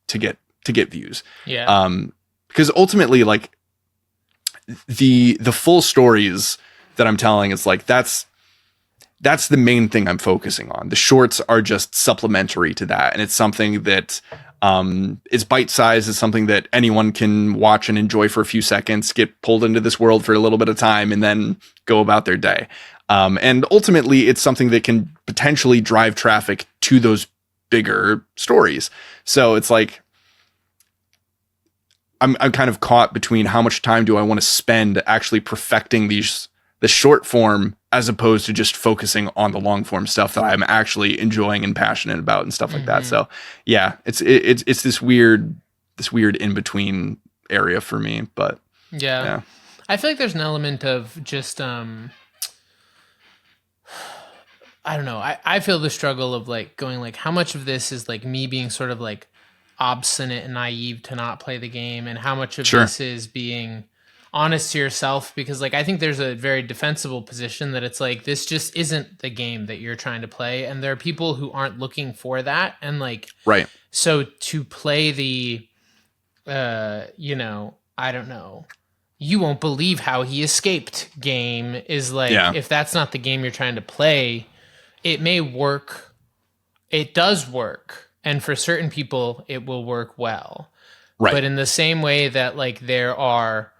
to get views. Yeah. Because ultimately, like the full stories that I'm telling, it's like that's the main thing I'm focusing on. The shorts are just supplementary to that, and it's something that is bite-sized. It's something that anyone can watch and enjoy for a few seconds, get pulled into this world for a little bit of time, and then go about their day. And ultimately, it's something that can potentially drive traffic to those bigger stories. So it's like, I'm kind of caught between how much time do I want to spend actually perfecting the short form as opposed to just focusing on the long form stuff that I'm actually enjoying and passionate about and stuff like that. So yeah, it's this weird in between area for me, but yeah. I feel like there's an element of just I don't know. I feel the struggle of like going like how much of this is like me being sort of like obstinate and naive to not play the game, and how much of this is being honest to yourself, because like I think there's a very defensible position that it's like this just isn't the game that you're trying to play, and there are people who aren't looking for that, and like so to play the you know, I don't know, you won't believe how he escaped game is like if that's not the game you're trying to play, it may work. It does work. And for certain people, it will work well. Right. But in the same way that like there are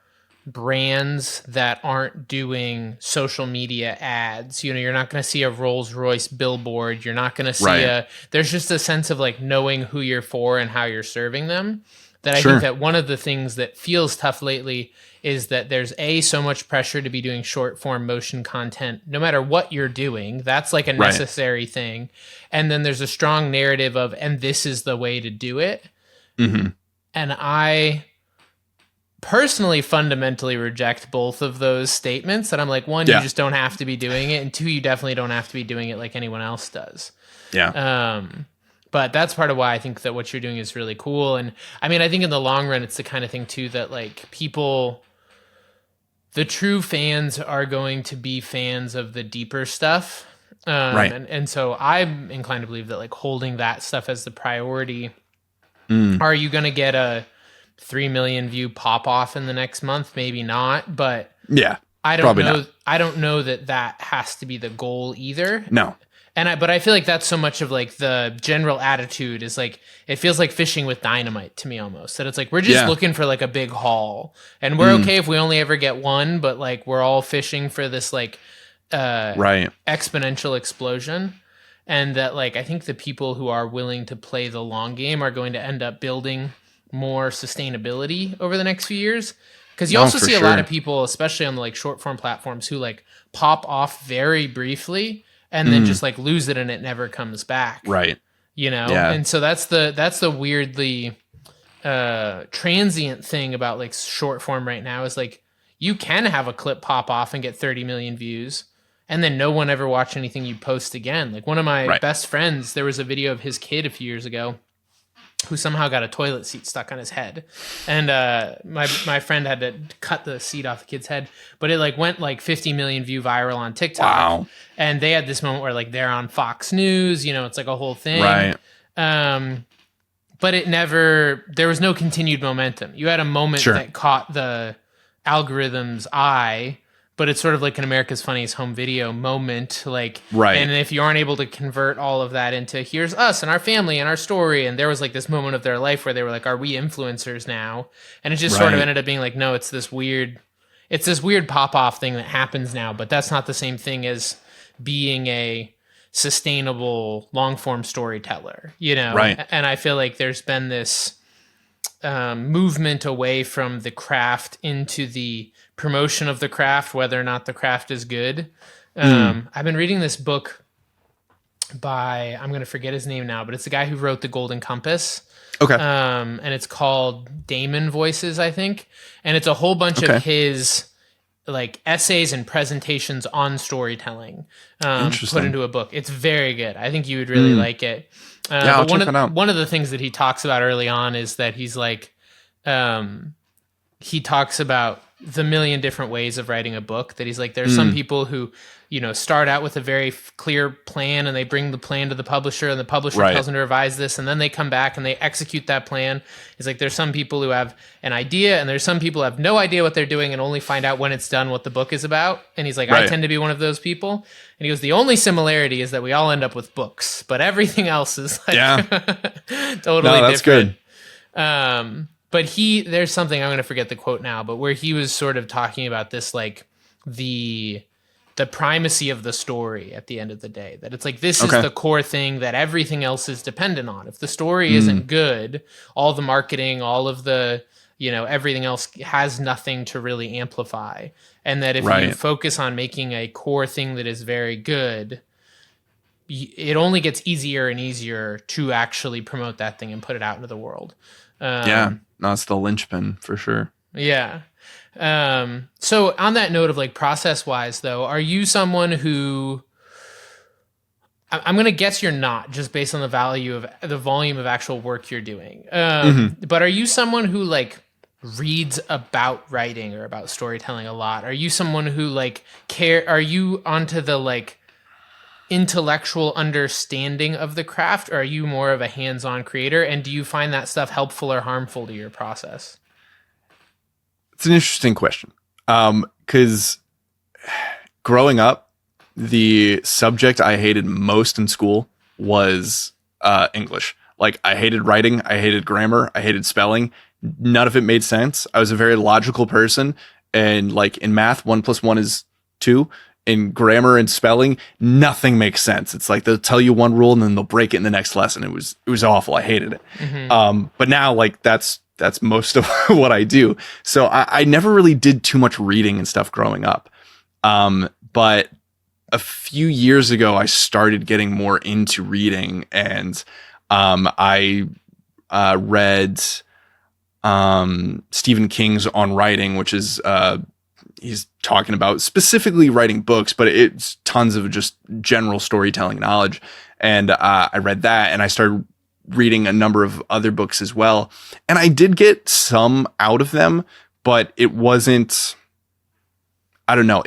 brands that aren't doing social media ads, you know, you're not going to see a Rolls Royce billboard. You're not going to see there's just a sense of like knowing who you're for and how you're serving them. That I think that one of the things that feels tough lately is that there's so much pressure to be doing short form motion content, no matter what you're doing. That's like a necessary thing. And then there's a strong narrative of, and this is the way to do it. Mm-hmm. And I personally fundamentally reject both of those statements. And I'm like, one, you just don't have to be doing it. And two, you definitely don't have to be doing it like anyone else does. Yeah. But that's part of why I think that what you're doing is really cool. And I mean, I think in the long run, it's the kind of thing too, that like people, the true fans are going to be fans of the deeper stuff. And so I'm inclined to believe that like holding that stuff as the priority. Are you going to get a 3 million view pop off in the next month? Maybe not, but I don't know. Not. I don't know that has to be the goal either. No. But I feel like that's so much of like the general attitude is like, it feels like fishing with dynamite to me almost, that it's like, we're just looking for like a big haul, and we're okay if we only ever get one, but like, we're all fishing for this like, exponential explosion. And that like, I think the people who are willing to play the long game are going to end up building more sustainability over the next few years. Cause you also see a lot of people, especially on the like short form platforms, who like pop off very briefly and then just like lose it and it never comes back. Right. You know? Yeah. And so that's the weirdly transient thing about like short form right now is like, you can have a clip pop off and get 30 million views, and then no one ever watch anything you post again. Like one of my best friends, there was a video of his kid a few years ago who somehow got a toilet seat stuck on his head. And my friend had to cut the seat off the kid's head, but it like went like 50 million view viral on TikTok. Wow. And they had this moment where like they're on Fox News, you know, it's like a whole thing. Right. But there was no continued momentum. You had a moment that caught the algorithm's eye, but it's sort of like an America's Funniest Home Video moment. Like, and if you aren't able to convert all of that into here's us and our family and our story. And there was like this moment of their life where they were like, are we influencers now? And it just sort of ended up being like, no, it's this weird pop off thing that happens now, but that's not the same thing as being a sustainable long form storyteller, you know? Right. And I feel like there's been this movement away from the craft into the promotion of the craft, whether or not the craft is good. I've been reading this book by, I'm going to forget his name now, but it's the guy who wrote The Golden Compass. Okay. And it's called Damon Voices, I think. And it's a whole bunch of his like essays and presentations on storytelling put into a book. It's very good. I think you would really like it. I'll check it out. One of the things that he talks about early on is that he's like, he talks about the million different ways of writing a book, that he's like, there's some people who, you know, start out with a very clear plan and they bring the plan to the publisher, and the publisher tells them to revise this, and then they come back and they execute that plan. He's like, there's some people who have an idea, and there's some people who have no idea what they're doing and only find out when it's done what the book is about. And he's like, I tend to be one of those people. And he goes, the only similarity is that we all end up with books, but everything else is like totally different. Good. But there's something, I'm going to forget the quote now, but where he was sort of talking about this, like the primacy of the story at the end of the day, that it's like, this is the core thing that everything else is dependent on. If the story isn't good, all the marketing, all of the, everything else has nothing to really amplify. And that if you Right. focus on making a core thing that is very good, it only gets easier and easier to actually promote that thing and put it out into the world. Yeah. No, it's the linchpin for sure. Yeah. So on that note of like process wise though, are you someone who, I'm going to guess you're not, just based on the volume of actual work you're doing. But are you someone who like reads about writing or about storytelling a lot? Are you someone who like are you onto the like intellectual understanding of the craft, or are you more of a hands-on creator? And do you find that stuff helpful or harmful to your process? It's an interesting question. Because growing up, the subject I hated most in school was English. Like, I hated writing, I hated grammar, I hated spelling. None of it made sense. I was a very logical person, and like in math, 1+1 is 2. In grammar and spelling, nothing makes sense. It's like they'll tell you one rule and then they'll break it in the next lesson. It was awful. I hated it. But now, like, that's most of what I do. So I never really did too much reading and stuff growing up. But a few years ago, I started getting more into reading, and I read Stephen King's On Writing, which is he's talking about specifically writing books, but it's tons of just general storytelling knowledge. And I read that, and I started reading a number of other books as well. And I did get some out of them, but it wasn't, I don't know,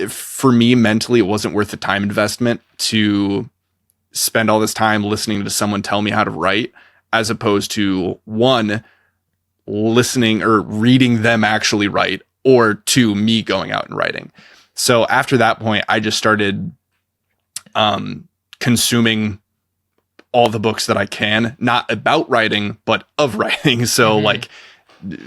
for me mentally, it wasn't worth the time investment to spend all this time listening to someone tell me how to write, as opposed to one, listening or reading them actually write, or two, me going out and writing. So after that point, I just started consuming all the books that I can, not about writing, but of writing. So like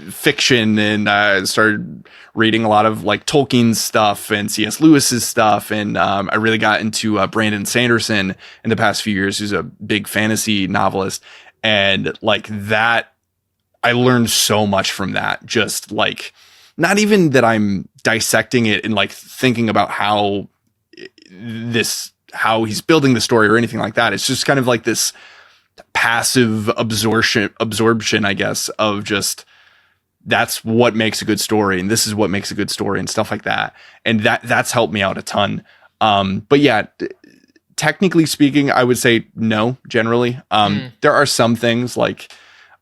fiction, and I started reading a lot of like Tolkien's stuff and C.S. Lewis's stuff. And I really got into Brandon Sanderson in the past few years, who's a big fantasy novelist. And like that, I learned so much from that. Just like, not even that I'm dissecting it and like thinking about how he's building the story or anything like that. It's just kind of like this passive absorption, I guess, of just, that's what makes a good story, and this is what makes a good story, and stuff like that. And that's helped me out a ton. But yeah, technically speaking, I would say no, generally. There are some things like,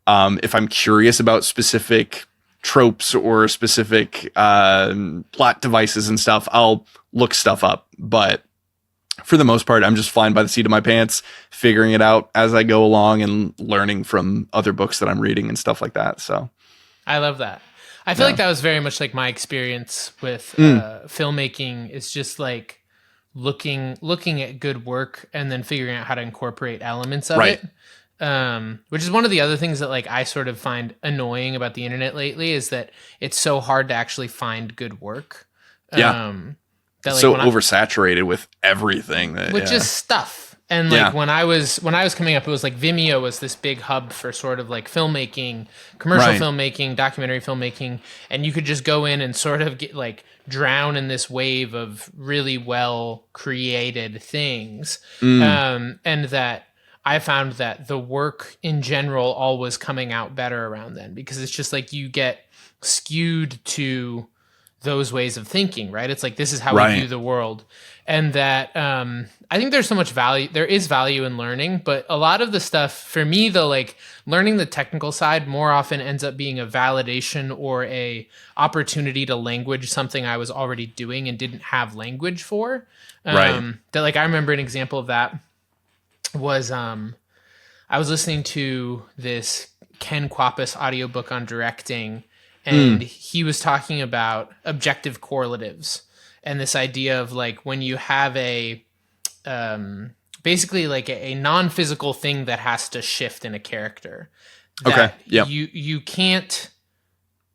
if I'm curious about specific tropes or specific plot devices and stuff, I'll look stuff up. But for the most part, I'm just flying by the seat of my pants, figuring it out as I go along and learning from other books that I'm reading and stuff like that. So I love that. I feel like that was very much like my experience with filmmaking, is just like looking at good work and then figuring out how to incorporate elements of it. Which is one of the other things that like I sort of find annoying about the internet lately, is that it's so hard to actually find good work. That, like, so oversaturated with everything, with just stuff. And like when I was coming up, it was like Vimeo was this big hub for sort of like filmmaking, commercial filmmaking, documentary filmmaking, and you could just go in and sort of get like drown in this wave of really well created things. And that I found that the work in general always coming out better around then, because it's just like you get skewed to those ways of thinking, right? It's like, this is how we view the world. And that I think there's so much value, there is value in learning, but a lot of the stuff for me though, like learning the technical side more often ends up being a validation or a opportunity to language something I was already doing and didn't have language for. That, like, I remember an example of that was I was listening to this Ken Kwapis audiobook on directing, and he was talking about objective correlatives and this idea of like when you have a basically like a non-physical thing that has to shift in a character, that you can't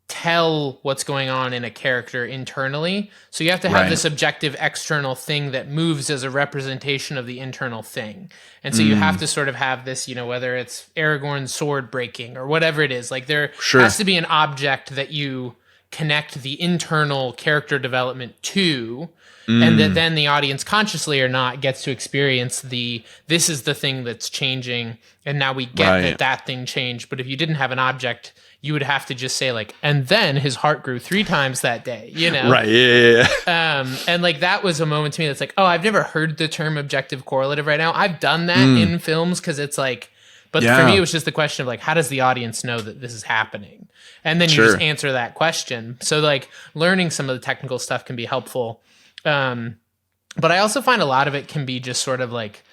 tell what's going on in a character internally. So you have to have Right. this objective external thing that moves as a representation of the internal thing. And so you have to sort of have this, you know, whether it's Aragorn's sword breaking or whatever it is, like there Sure. has to be an object that you connect the internal character development to, and that then the audience, consciously or not, gets to experience this is the thing that's changing, and now we get Right. that thing changed. But if you didn't have an object, you would have to just say like, and then his heart grew 3 times that day, you know? Right. Yeah. And like that was a moment to me that's like, oh, I've never heard the term objective correlative right now. I've done that in films because it's like, but for me, it was just the question of like, how does the audience know that this is happening? And then you just answer that question. So like learning some of the technical stuff can be helpful. But I also find a lot of it can be just sort of like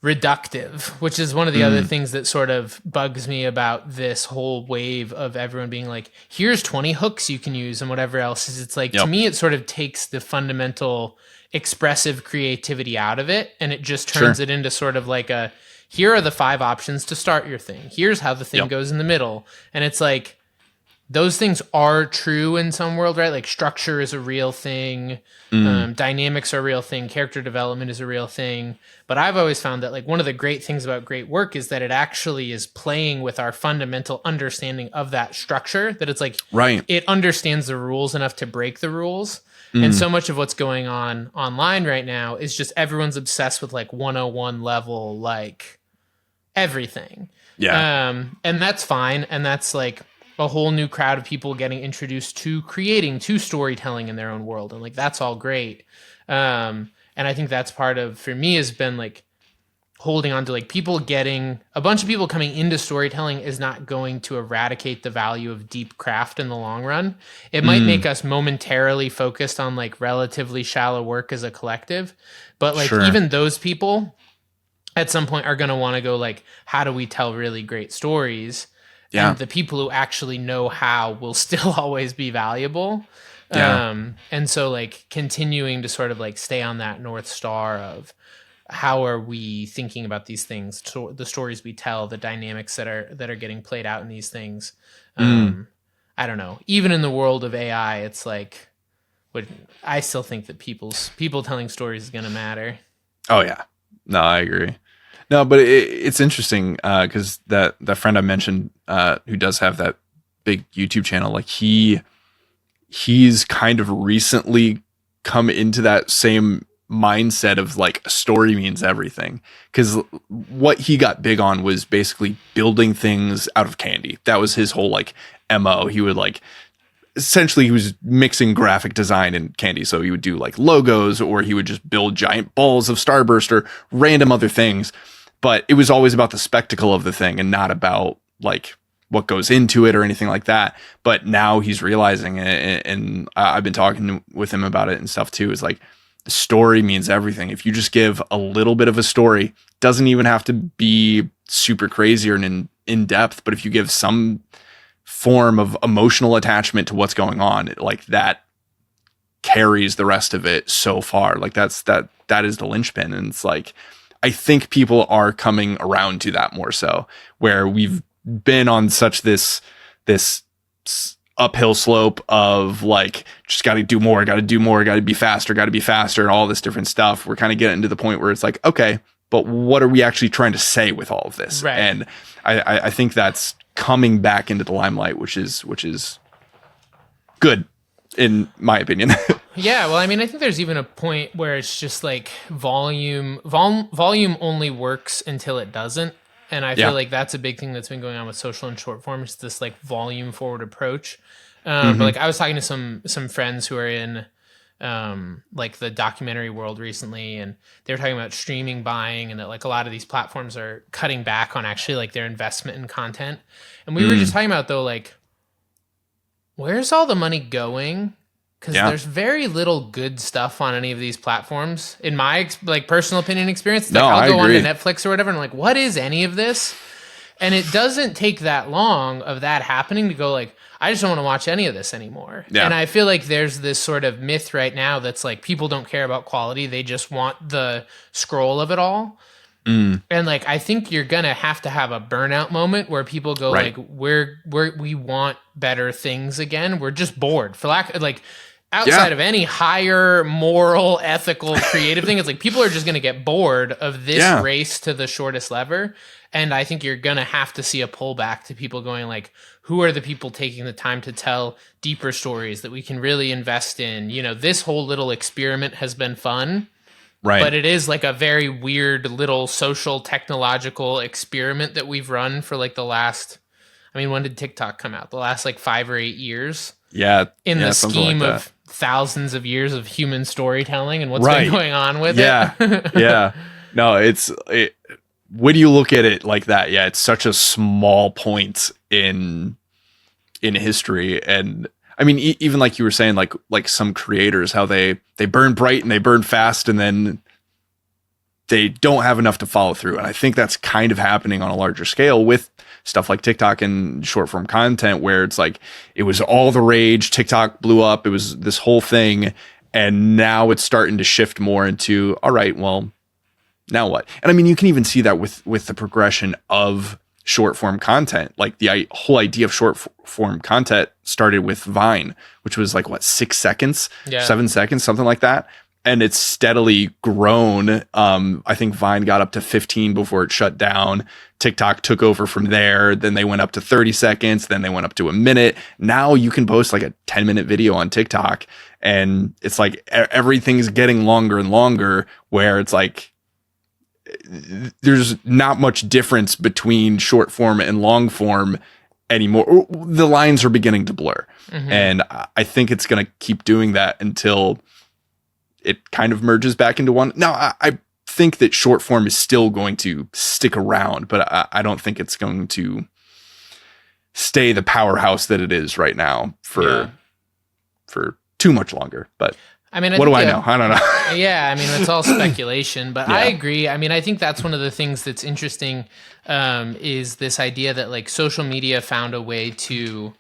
reductive, which is one of the other things that sort of bugs me about this whole wave of everyone being like, here's 20 hooks you can use and whatever else. Is it's like, to me, it sort of takes the fundamental expressive creativity out of it, and it just turns it into sort of like a, here are the 5 options to start your thing. Here's how the thing goes in the middle. And it's like, those things are true in some world, right? Like structure is a real thing. Dynamics are a real thing. Character development is a real thing. But I've always found that like one of the great things about great work is that it actually is playing with our fundamental understanding of that structure, that it's like, it understands the rules enough to break the rules. And so much of what's going on online right now is just everyone's obsessed with like 101 level, like everything. Yeah. And that's fine. And that's like a whole new crowd of people getting introduced to creating, to storytelling in their own world. And like, that's all great. And I think that's part of, for me, has been like holding on to like people getting, a bunch of people coming into storytelling is not going to eradicate the value of deep craft in the long run. It might make us momentarily focused on like relatively shallow work as a collective, but like even those people at some point are going to want to go like, how do we tell really great stories? Yeah. And the people who actually know how will still always be valuable. Yeah. And so like continuing to sort of like stay on that North Star of how are we thinking about these things, the stories we tell, the dynamics that are getting played out in these things. I don't know. Even in the world of AI, it's like, I still think that people telling stories is going to matter. Oh yeah. No, I agree. No, but it's interesting because that friend I mentioned who does have that big YouTube channel, like he's kind of recently come into that same mindset of like a story means everything, because what he got big on was basically building things out of candy. That was his whole like MO. He would like, essentially he was mixing graphic design and candy. So he would do like logos, or he would just build giant balls of Starburst or random other things. But it was always about the spectacle of the thing and not about like what goes into it or anything like that. But now he's realizing it, and I've been talking with him about it and stuff too, is like the story means everything. If you just give a little bit of a story, doesn't even have to be super crazy or in depth, but if you give some form of emotional attachment to what's going on, like that carries the rest of it so far. Like that is the linchpin. And it's like, I think people are coming around to that more so, where we've been on such this uphill slope of like, just got to do more, got to be faster, and all this different stuff. We're kind of getting to the point where it's like, okay, but what are we actually trying to say with all of this? Right. And I think that's coming back into the limelight, which is good in my opinion. Yeah, well, I mean, I think there's even a point where it's just like volume only works until it doesn't. And I feel like that's a big thing that's been going on with social and short form, is this like volume forward approach. But like I was talking to some friends who are in like the documentary world recently, and they were talking about streaming buying, and that like a lot of these platforms are cutting back on actually like their investment in content. And we were just talking about though, like, where's all the money going? Because there's very little good stuff on any of these platforms, in my like personal opinion experience. It's like I'll go on to Netflix or whatever, and I'm like, what is any of this? And it doesn't take that long of that happening to go like, I just don't want to watch any of this anymore. Yeah. And I feel like there's this sort of myth right now that's like people don't care about quality; they just want the scroll of it all. And like, I think you're gonna have to have a burnout moment where people go Right. like, we want better things again. We're just bored, for lack of like, outside of any higher moral, ethical, creative thing. It's like people are just gonna get bored of this race to the shortest lever. And I think you're gonna have to see a pullback to people going like, who are the people taking the time to tell deeper stories that we can really invest in? You know, this whole little experiment has been fun. Right. But it is like a very weird little social technological experiment that we've run for like the last, I mean, when did TikTok come out? The last like 5 or 8 years? Yeah. In the scheme like of thousands of years of human storytelling and what's been going on with it. Yeah. No, when you look at it like that, it's such a small point in history. And I mean, even like you were saying, like some creators, how they burn bright and they burn fast, and then they don't have enough to follow through. And I think that's kind of happening on a larger scale with stuff like TikTok and short form content, where it's like, it was all the rage. TikTok blew up. It was this whole thing. And now it's starting to shift more into, all right, well, now what? And I mean, you can even see that with the progression of short form content. Like the whole idea of short form content started with Vine, which was like 6 seconds, 7 seconds, something like that. And it's steadily grown. I think Vine got up to 15 before it shut down. TikTok took over from there. Then they went up to 30 seconds. Then they went up to a minute. Now you can post like a 10-minute video on TikTok, and it's like everything's getting longer and longer, where it's like, there's not much difference between short form and long form anymore. The lines are beginning to blur. And I think it's going to keep doing that until it kind of merges back into one. Now, I think that short form is still going to stick around, but I don't think it's going to stay the powerhouse that it is right now for too much longer. But I mean, what do I know? I don't know. Yeah, I mean, it's all speculation, but I agree. I mean, I think that's one of the things that's interesting, is this idea that like social media found a way to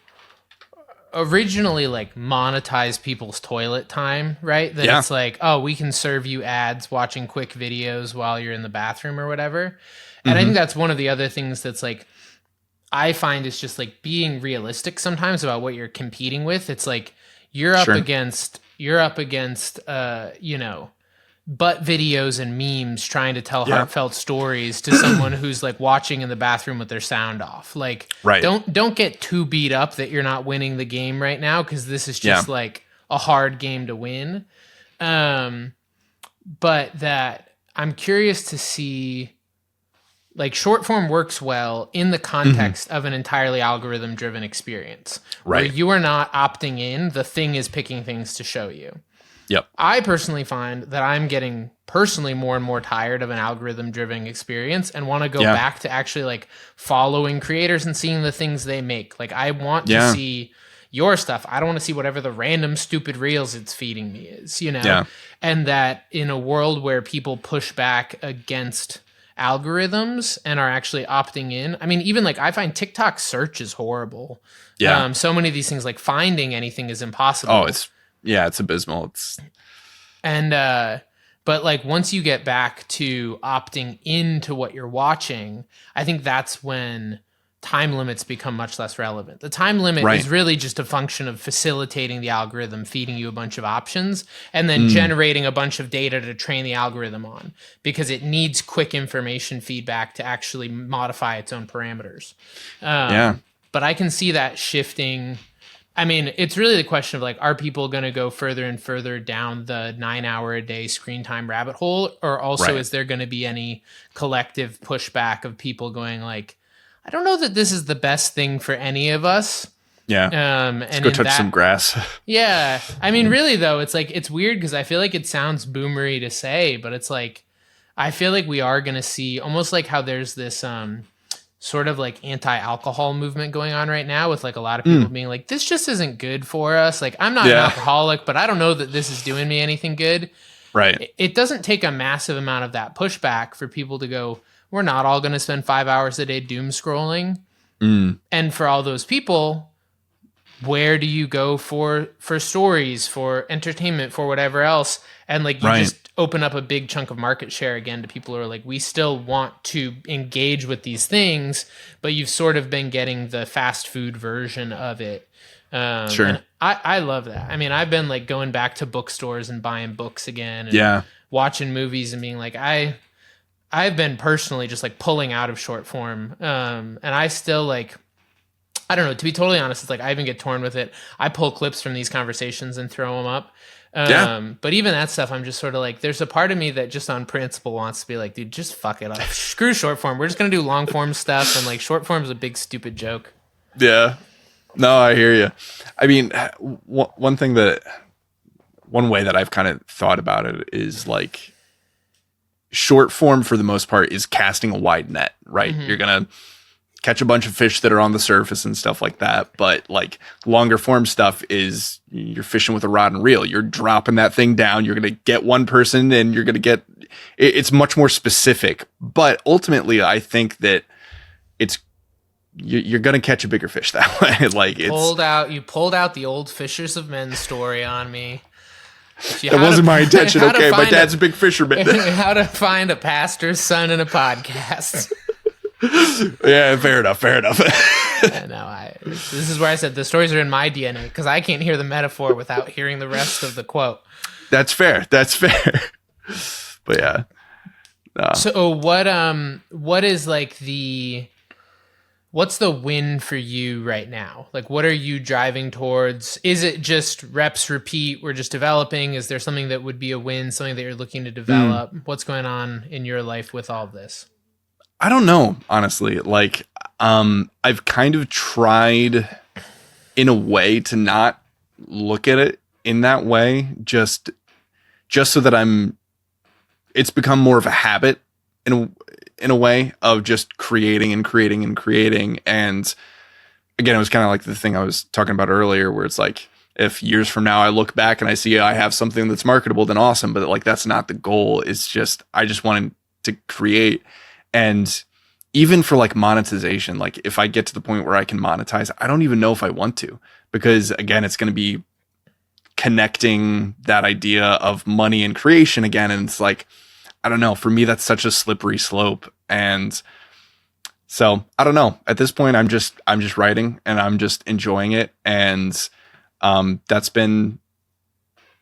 originally like monetize people's toilet time, right? That it's like, oh, we can serve you ads watching quick videos while you're in the bathroom or whatever. And I think that's one of the other things that's like, I find is just like being realistic sometimes about what you're competing with. It's like, you're up against, you know, butt videos and memes trying to tell heartfelt stories to someone who's like watching in the bathroom with their sound off. Like, don't get too beat up that you're not winning the game right now, because this is just like a hard game to win. But that I'm curious to see, like, short form works well in the context of an entirely algorithm driven experience, where you are not opting in, the thing is picking things to show you. I personally find that I'm getting personally more and more tired of an algorithm driven experience and want to go back to actually like following creators and seeing the things they make. Like, I want to see your stuff. I don't want to see whatever the random stupid reels it's feeding me is, you know? And that in a world where people push back against algorithms and are actually opting in. I mean, even like, I find TikTok search is horrible. So many of these things, like finding anything is impossible. Oh, it's abysmal. But like, once you get back to opting into what you're watching, I think that's when time limits become much less relevant. The time limit is really just a function of facilitating the algorithm, feeding you a bunch of options, and then generating a bunch of data to train the algorithm on, because it needs quick information feedback to actually modify its own parameters. But I can see that shifting. I mean, it's really the question of like, are people going to go further and further down the 9-hour-a-day screen time rabbit hole? Or also is there going to be any collective pushback of people going like, I don't know that this is the best thing for any of us. And let's go touch some grass. I mean, really though, it's like, it's weird because I feel like it sounds boomery to say, but it's like, I feel like we are going to see almost like how there's this sort of like anti-alcohol movement going on right now, with like a lot of people being like, this just isn't good for us. Like, I'm not an alcoholic, but I don't know that this is doing me anything good. It doesn't take a massive amount of that pushback for people to go, we're not all going to spend 5 hours a day doom scrolling. And for all those people, where do you go for stories, for entertainment, for whatever else? And like you Right. just open up a big chunk of market share again to people who are like, we still want to engage with these things, but you've sort of been getting the fast food version of it. Sure. And I love that. I mean, I've been like going back to bookstores and buying books again and Yeah. watching movies and being like, I've been personally just like pulling out of short form. And I still like, I don't know, to be totally honest, it's like I even get torn with it. I pull clips from these conversations and throw them up. But even that stuff, I'm just sort of like, there's a part of me that just on principle wants to be like, dude, just fuck it up. Screw short form. We're just going to do long form stuff. And like short form is a big stupid joke. Yeah. No, I hear you. I mean, one way that I've kind of thought about it is like short form for the most part is casting a wide net, right? Mm-hmm. You're going to catch a bunch of fish that are on the surface and stuff like that. But like longer form stuff is you're fishing with a rod and reel. You're dropping that thing down. You're going to get one person and you're going to get, it's much more specific. But ultimately, I think that you're going to catch a bigger fish that way. Like you pulled out the old Fishers of Men story on me. That wasn't my intention. Okay, my dad's a big fisherman. How to find a pastor's son in a podcast. Yeah, fair enough. No, this is where I said the stories are in my DNA because I can't hear the metaphor without hearing the rest of the quote. That's fair. But yeah. No. So what is like what's the win for you right now? Like, what are you driving towards? Is it just reps, repeat? We're just developing. Is there something that would be a win, something that you're looking to develop? What's going on in your life with all of this? I don't know, honestly. Like, I've kind of tried in a way to not look at it in that way, just so that it's become more of a habit in a way of just creating. And again, it was kind of like the thing I was talking about earlier, where it's like, if years from now I look back and I see I have something that's marketable, then awesome. But like, that's not the goal. It's just, I just wanted to create. And even for like monetization, like if I get to the point where I can monetize, I don't even know if I want to, because again, it's going to be connecting that idea of money and creation again. And it's like, I don't know, for me, that's such a slippery slope. And so I don't know, at this point, I'm just writing and I'm just enjoying it. And, that's been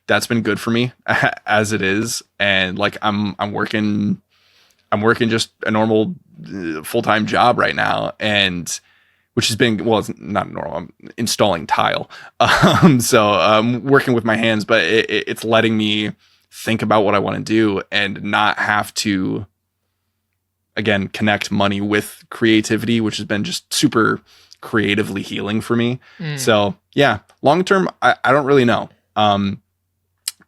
good for me as it is. And like, I'm working just a normal full-time job right now, and which has been, well, it's not normal. I'm installing tile. So I'm working with my hands, but it's letting me think about what I want to do and not have to, again, connect money with creativity, which has been just super creatively healing for me. So yeah, long-term, I don't really know.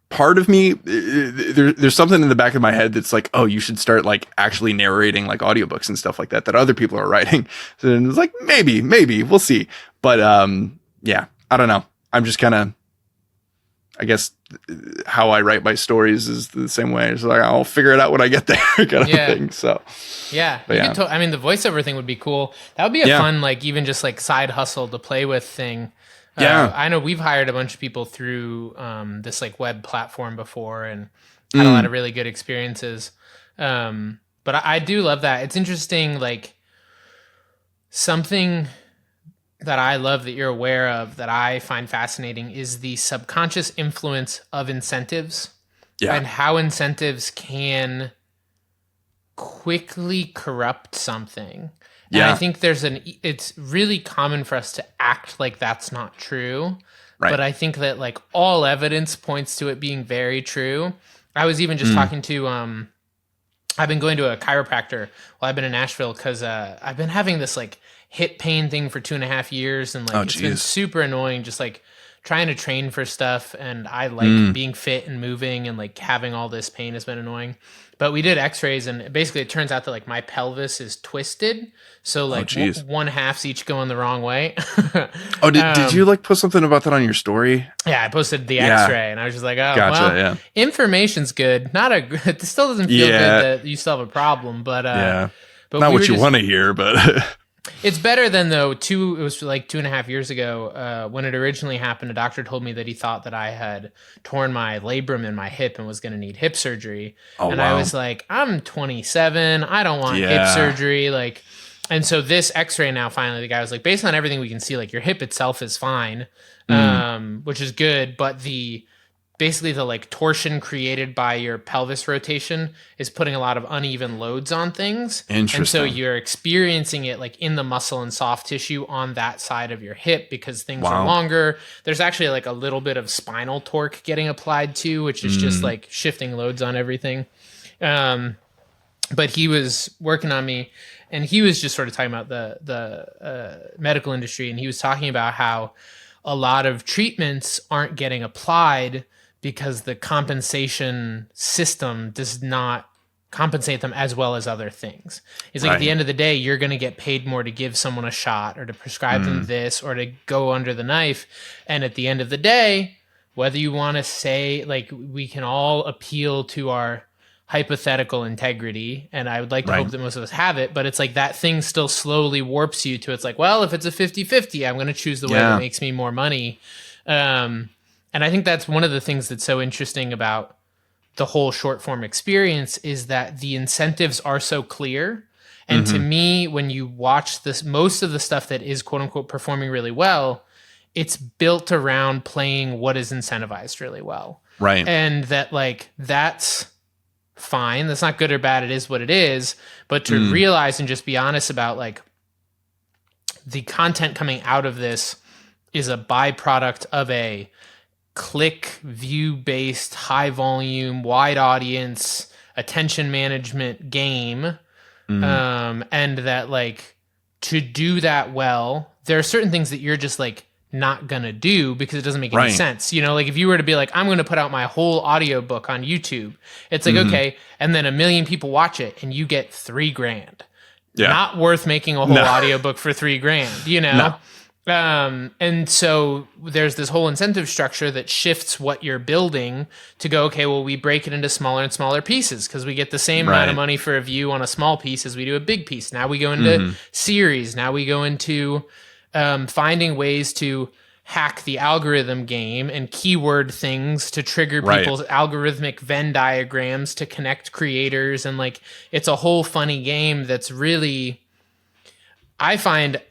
Part of me, there's something in the back of my head that's like, oh, you should start like actually narrating like audiobooks and stuff like that other people are writing. So it's like, maybe we'll see. But yeah, I don't know. I'm just kind of, I guess how I write my stories is the same way. It's like, I'll figure it out when I get there kind of thing. So yeah, I mean, the voiceover thing would be cool. That would be a fun, like even just like side hustle to play with thing. Yeah, I know we've hired a bunch of people through this like web platform before and had a lot of really good experiences. But I do love that. It's interesting, like something that I love that you're aware of that I find fascinating is the subconscious influence of incentives and how incentives can quickly corrupt something. And I think it's really common for us to act like that's not true. Right. But I think that like all evidence points to it being very true. I was even just talking to, I've been going to a chiropractor while I've been in Nashville because I've been having this like hip pain thing for 2.5 years. And like, it's been super annoying just like trying to train for stuff. And I like being fit and moving and like having all this pain has been annoying. But we did x-rays and basically it turns out that like my pelvis is twisted. So like one half's each going the wrong way. Oh, did you like put something about that on your story? Yeah, I posted the x-ray and I was just like, oh, well, information's good. It still doesn't feel good that you still have a problem, but not what you want to hear, but It's better than though it was like 2.5 years ago when it originally happened. A doctor told me that he thought that I had torn my labrum in my hip and was going to need hip surgery. Oh, and wow. I was like, I'm 27. I don't want hip Yeah. surgery. Like, and so this x-ray now, finally, the guy was like, based on everything we can see, like your hip itself is fine, which is good. But basically the like torsion created by your pelvis rotation is putting a lot of uneven loads on things. Interesting. And so you're experiencing it like in the muscle and soft tissue on that side of your hip because things are longer. There's actually like a little bit of spinal torque getting applied too, which is just like shifting loads on everything. But he was working on me and he was just sort of talking about the medical industry. And he was talking about how a lot of treatments aren't getting applied because the compensation system does not compensate them as well as other things. It's like at the end of the day, you're going to get paid more to give someone a shot or to prescribe them this or to go under the knife. And at the end of the day, whether you want to say, like, we can all appeal to our hypothetical integrity, and I would like to hope that most of us have it, but it's like that thing still slowly warps you to, it's like, well, if it's a 50-50, I'm going to choose the way that makes me more money. And I think that's one of the things that's so interesting about the whole short form experience is that the incentives are so clear. And to me, when you watch this, most of the stuff that is quote unquote performing really well, it's built around playing what is incentivized really well. Right. And that like, that's fine. That's not good or bad. It is what it is. But to realize and just be honest about like the content coming out of this is a byproduct of a click view based high volume wide audience attention management game, and that like to do that well there are certain things that you're just like not gonna do because it doesn't make any sense, you know, like if you were to be like, I'm gonna put out my whole audiobook on YouTube, it's like okay, and then 1 million people watch it and you get $3,000, not worth making a whole audiobook for $3,000, you know. And so there's this whole incentive structure that shifts what you're building to go, okay, well, we break it into smaller and smaller pieces because we get the same amount of money for a view on a small piece as we do a big piece. Now we go into series. Now we go into finding ways to hack the algorithm game and keyword things to trigger people's algorithmic Venn diagrams to connect creators. And like, it's a whole funny game that's really, I find,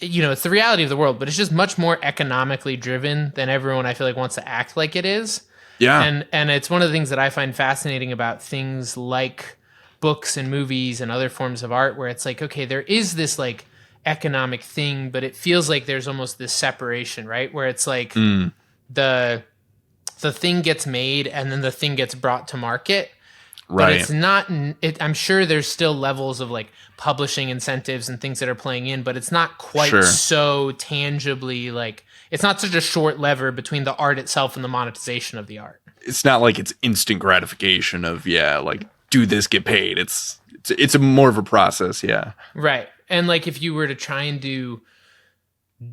you know, it's the reality of the world, but it's just much more economically driven than everyone I feel like wants to act like it is. Yeah. And it's one of the things that I find fascinating about things like books and movies and other forms of art where it's like, okay, there is this like economic thing, but it feels like there's almost this separation, right? Where it's like the thing gets made and then the thing gets brought to market. But it's not, I'm sure there's still levels of like publishing incentives and things that are playing in, but it's not quite so tangibly like, it's not such a short lever between the art itself and the monetization of the art. It's not like it's instant gratification of, like do this, get paid. It's a more of a process. Yeah. Right. And like, if you were to try and do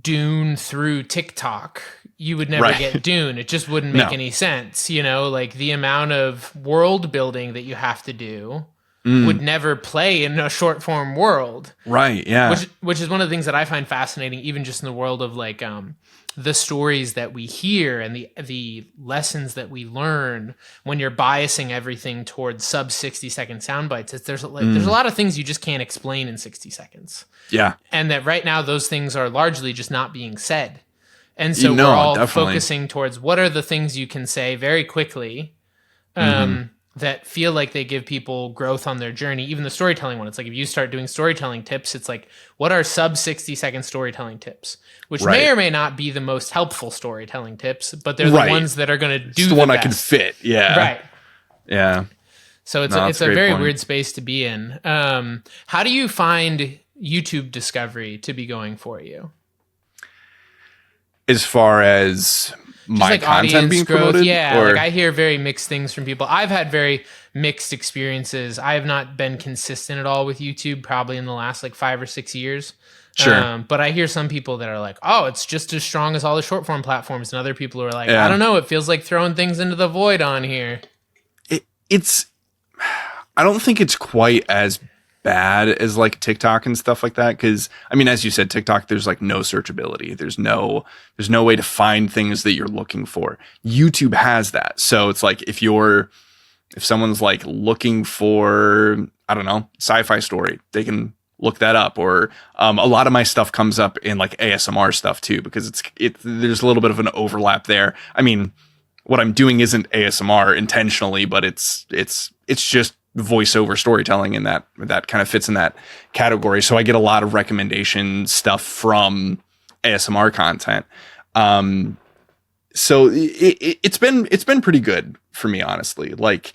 Dune through TikTok, you would never get Dune. It just wouldn't make any sense. You know, like the amount of world building that you have to do would never play in a short form world. Right. Yeah. Which is one of the things that I find fascinating, even just in the world of like the stories that we hear and the lessons that we learn when you're biasing everything towards sub 60-second sound bites. There's a lot of things you just can't explain in 60 seconds. Yeah. And that right now those things are largely just not being said. And so we're all focusing towards what are the things you can say very quickly that feel like they give people growth on their journey. Even the storytelling one, it's like if you start doing storytelling tips, it's like, what are sub 60-second storytelling tips? Which may or may not be the most helpful storytelling tips, but they're the ones that are going to do the one best. I can fit. Yeah. Right. Yeah. So it's a very weird space to be in. How do you find YouTube discovery to be going for you? As far as my like content being promoted? Yeah, like I hear very mixed things from people. I've had very mixed experiences. I have not been consistent at all with YouTube probably in the last like 5 or 6 years. Sure. But I hear some people that are like, oh, it's just as strong as all the short form platforms. And other people who are like, I don't know, it feels like throwing things into the void on here. I don't think it's quite as bad as like TikTok and stuff like that. Cause I mean, as you said, TikTok, there's like no searchability. There's no way to find things that you're looking for. YouTube has that. So it's like, if someone's like looking for, I don't know, sci-fi story, they can look that up. Or a lot of my stuff comes up in like ASMR stuff too, because there's a little bit of an overlap there. I mean, what I'm doing isn't ASMR intentionally, but it's just voiceover storytelling, and that kind of fits in that category. So I get a lot of recommendation stuff from ASMR content. So it's been pretty good for me, honestly. Like,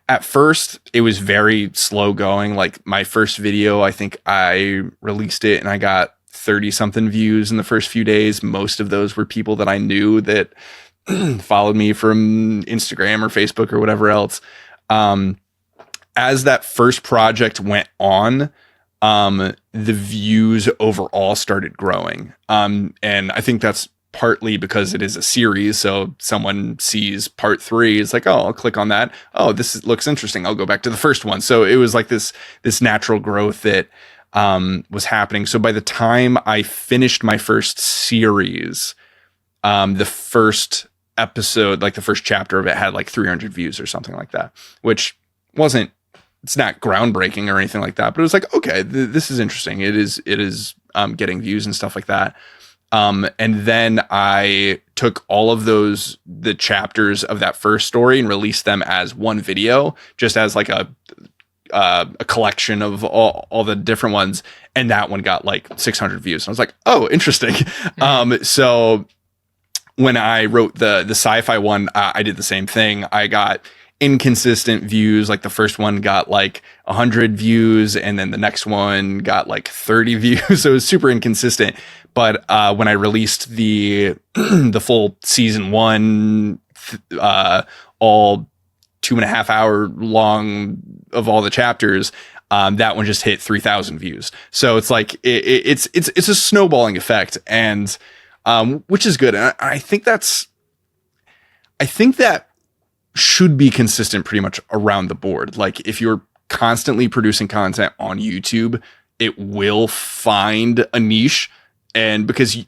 at first it was very slow going. Like, my first video, I think I released it and I got 30 something views in the first few days. Most of those were people that I knew that followed me from Instagram or Facebook or whatever else. As that first project went on, the views overall started growing. And I think that's partly because it is a series. So someone sees part 3, it's like, oh, I'll click on that. Oh, looks interesting. I'll go back to the first one. So it was like this natural growth that was happening. So by the time I finished my first series, the first episode, like the first chapter of it, had like 300 views or something like that, which it's not groundbreaking or anything like that, but it was like, okay, this is interesting. It is getting views and stuff like that. And then I took all of the chapters of that first story and released them as one video, just as like a collection of all the different ones. And that one got like 600 views. And I was like, oh, interesting. So when I wrote the sci-fi one, I did the same thing. I got inconsistent views. Like, the first one got like 100 views, and then the next one got like 30 views. So it was super inconsistent. But when I released the full season 1, all 2.5 hour long of all the chapters, that one just hit 3,000 views. So it's like it's a snowballing effect, and which is good. And I think that should be consistent pretty much around the board. Like, if you're constantly producing content on YouTube, it will find a niche. And because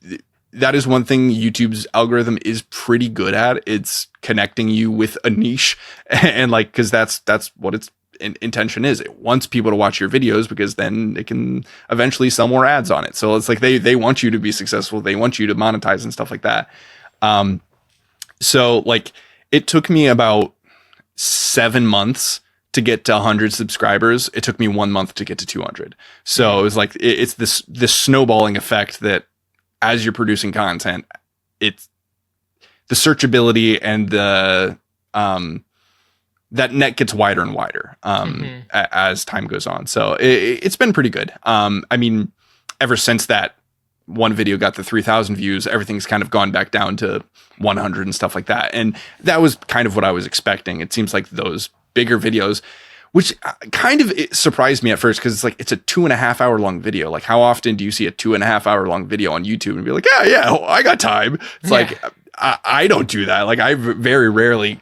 that is one thing YouTube's algorithm is pretty good at, it's connecting you with a niche. And like, cause that's what its intention is. It wants people to watch your videos, because then it can eventually sell more ads on it. So it's like, they want you to be successful. They want you to monetize and stuff like that. So like, it took me about 7 months to get to 100 subscribers. It took me 1 month to get to 200. So it was like, it's this snowballing effect that as you're producing content, it's the searchability and the, that net gets wider and wider, as time goes on. So it's been pretty good. I mean, ever since that one video got the 3,000 views, everything's kind of gone back down to 100 and stuff like that. And that was kind of what I was expecting. It seems like those bigger videos, which kind of surprised me at first, because it's like, it's a 2.5 hour long video. Like, how often do you see a 2.5 hour long video on YouTube and be like, yeah, I got time? It's like, I don't do that. Like, I very rarely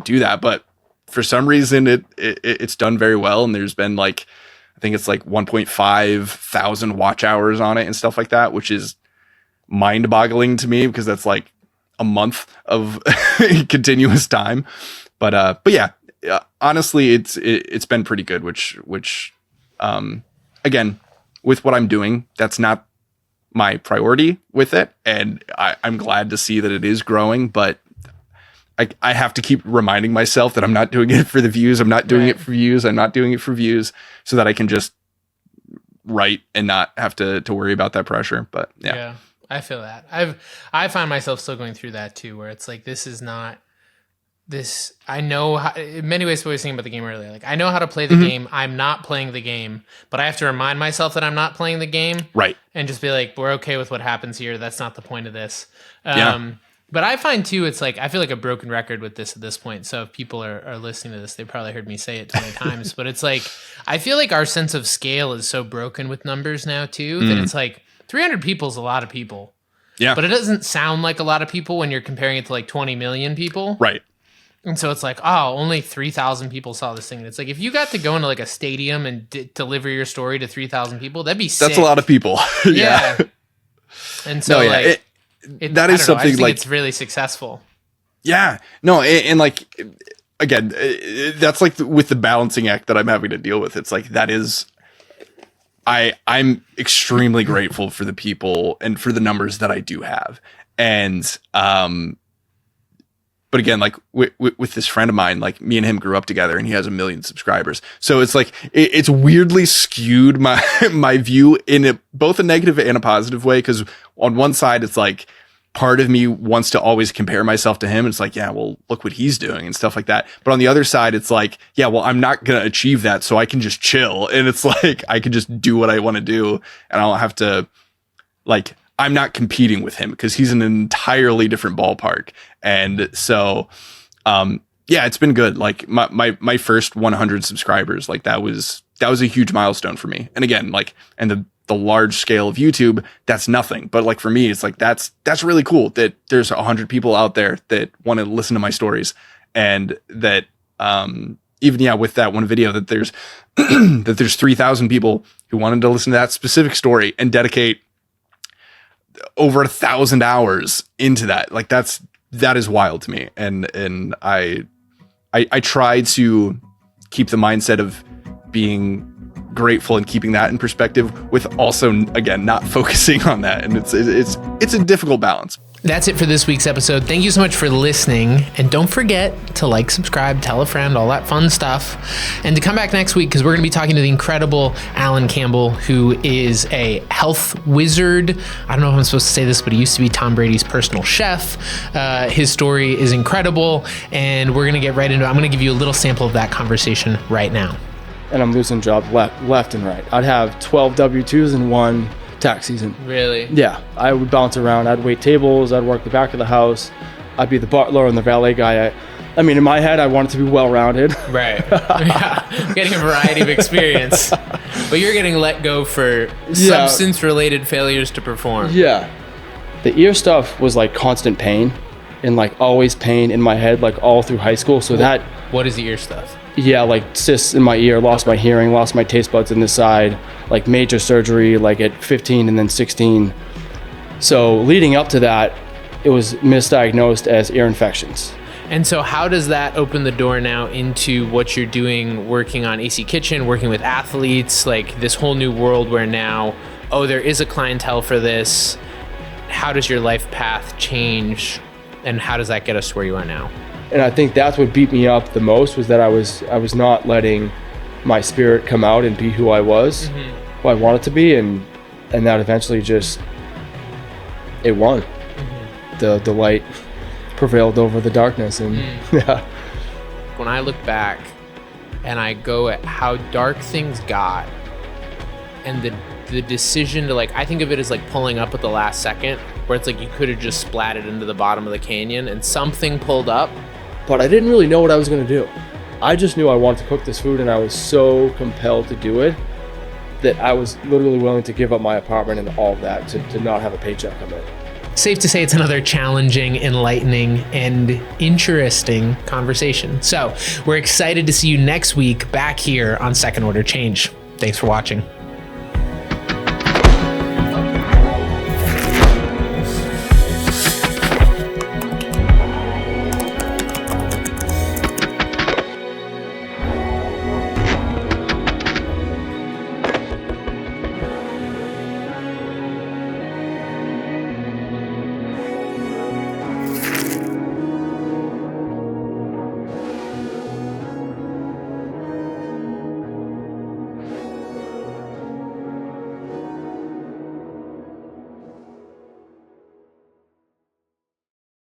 do that, but for some reason it's done very well. And there's been like, I think it's like 1.5 thousand watch hours on it and stuff like that, which is mind boggling to me, because that's like a month of continuous time. But yeah, honestly, it's been pretty good, which again, with what I'm doing, that's not my priority with it. And I'm glad to see that it is growing, but I have to keep reminding myself that I'm not doing it for the views. I'm not doing it for views. I'm not doing it for views, so that I can just write and not have to worry about that pressure. But yeah. I feel that. I find myself still going through that too, where it's like, this is not this. I know how, in many ways, what I was saying about the game earlier. Like, I know how to play the game. I'm not playing the game, but I have to remind myself that I'm not playing the game. Right. And just be like, we're okay with what happens here. That's not the point of this. Yeah. But I find too, it's like, I feel like a broken record with this at this point. So if people are listening to this, they probably heard me say it 20 times, but it's like, I feel like our sense of scale is so broken with numbers now too, that it's like 300 people is a lot of people. Yeah. But it doesn't sound like a lot of people when you're comparing it to like 20 million people. Right. And so it's like, oh, only 3,000 people saw this thing. And it's like, if you got to go into like a stadium and deliver your story to 3,000 people, that'd be sick. That's a lot of people. Yeah. And so that is something like it's really successful. Yeah. No. And like, again, that's like with the balancing act that I'm having to deal with. It's like, that is, I'm extremely grateful for the people and for the numbers that I do have. And, but again, like with this friend of mine, like me and him grew up together and he has 1 million subscribers. So it's like, it's weirdly skewed my view in both a negative and a positive way. Cause on one side, it's like part of me wants to always compare myself to him. It's like, yeah, well, look what he's doing and stuff like that. But on the other side, it's like, yeah, well, I'm not going to achieve that. So I can just chill. And it's like, I can just do what I want to do. And I don't have to like, I'm not competing with him because he's in an entirely different ballpark. And so, yeah, it's been good. Like my first 100 subscribers, like that was a huge milestone for me. And again, like, and the large scale of YouTube, that's nothing. But like for me, it's like, that's really cool that there's 100 people out there that want to listen to my stories. And that, even, yeah, with that one video that there's, that there's 3,000 people who wanted to listen to that specific story and dedicate over 1,000 hours into that. Like that is wild to me. And I try to keep the mindset of being grateful and keeping that in perspective with also, again, not focusing on that. And it's a difficult balance. That's it for this week's episode. Thank you so much for listening. And don't forget to like, subscribe, tell a friend, all that fun stuff. And to come back next week, because we're going to be talking to the incredible Alan Campbell, who is a health wizard. I don't know if I'm supposed to say this, but he used to be Tom Brady's personal chef. His story is incredible. And we're going to get right into it. I'm going to give you a little sample of that conversation right now. And I'm losing jobs left and right. I'd have 12 W-2s in one tax season. Really? Yeah, I would bounce around. I'd wait tables. I'd work the back of the house. I'd be the butler and the valet guy. I mean, in my head, I wanted to be well-rounded. Right. Yeah. Getting a variety of experience. But you're getting let go for substance-related failures to perform. Yeah. The ear stuff was like constant pain and like always pain in my head, like all through high school. So what is the ear stuff? Yeah, like cysts in my ear, lost my hearing, lost my taste buds in this side, like major surgery like at 15 and then 16. So leading up to that, it was misdiagnosed as ear infections. And so how does that open the door now into what you're doing, working on AC Kitchen, working with athletes, like this whole new world where now, oh, there is a clientele for this. How does your life path change? And how does that get us to where you are now? And I think that's what beat me up the most, was that I was not letting my spirit come out and be who I was, who I wanted to be, and that eventually just, it won. The light prevailed over the darkness, and yeah. When I look back and I go at how dark things got, and the decision to, like, I think of it as like pulling up at the last second, where it's like you could have just splatted into the bottom of the canyon and something pulled up. But I didn't really know what I was going to do. I just knew I wanted to cook this food, and I was so compelled to do it that I was literally willing to give up my apartment and all of that to not have a paycheck come in. Safe to say it's another challenging, enlightening, and interesting conversation. So we're excited to see you next week back here on Second Order Change. Thanks for watching.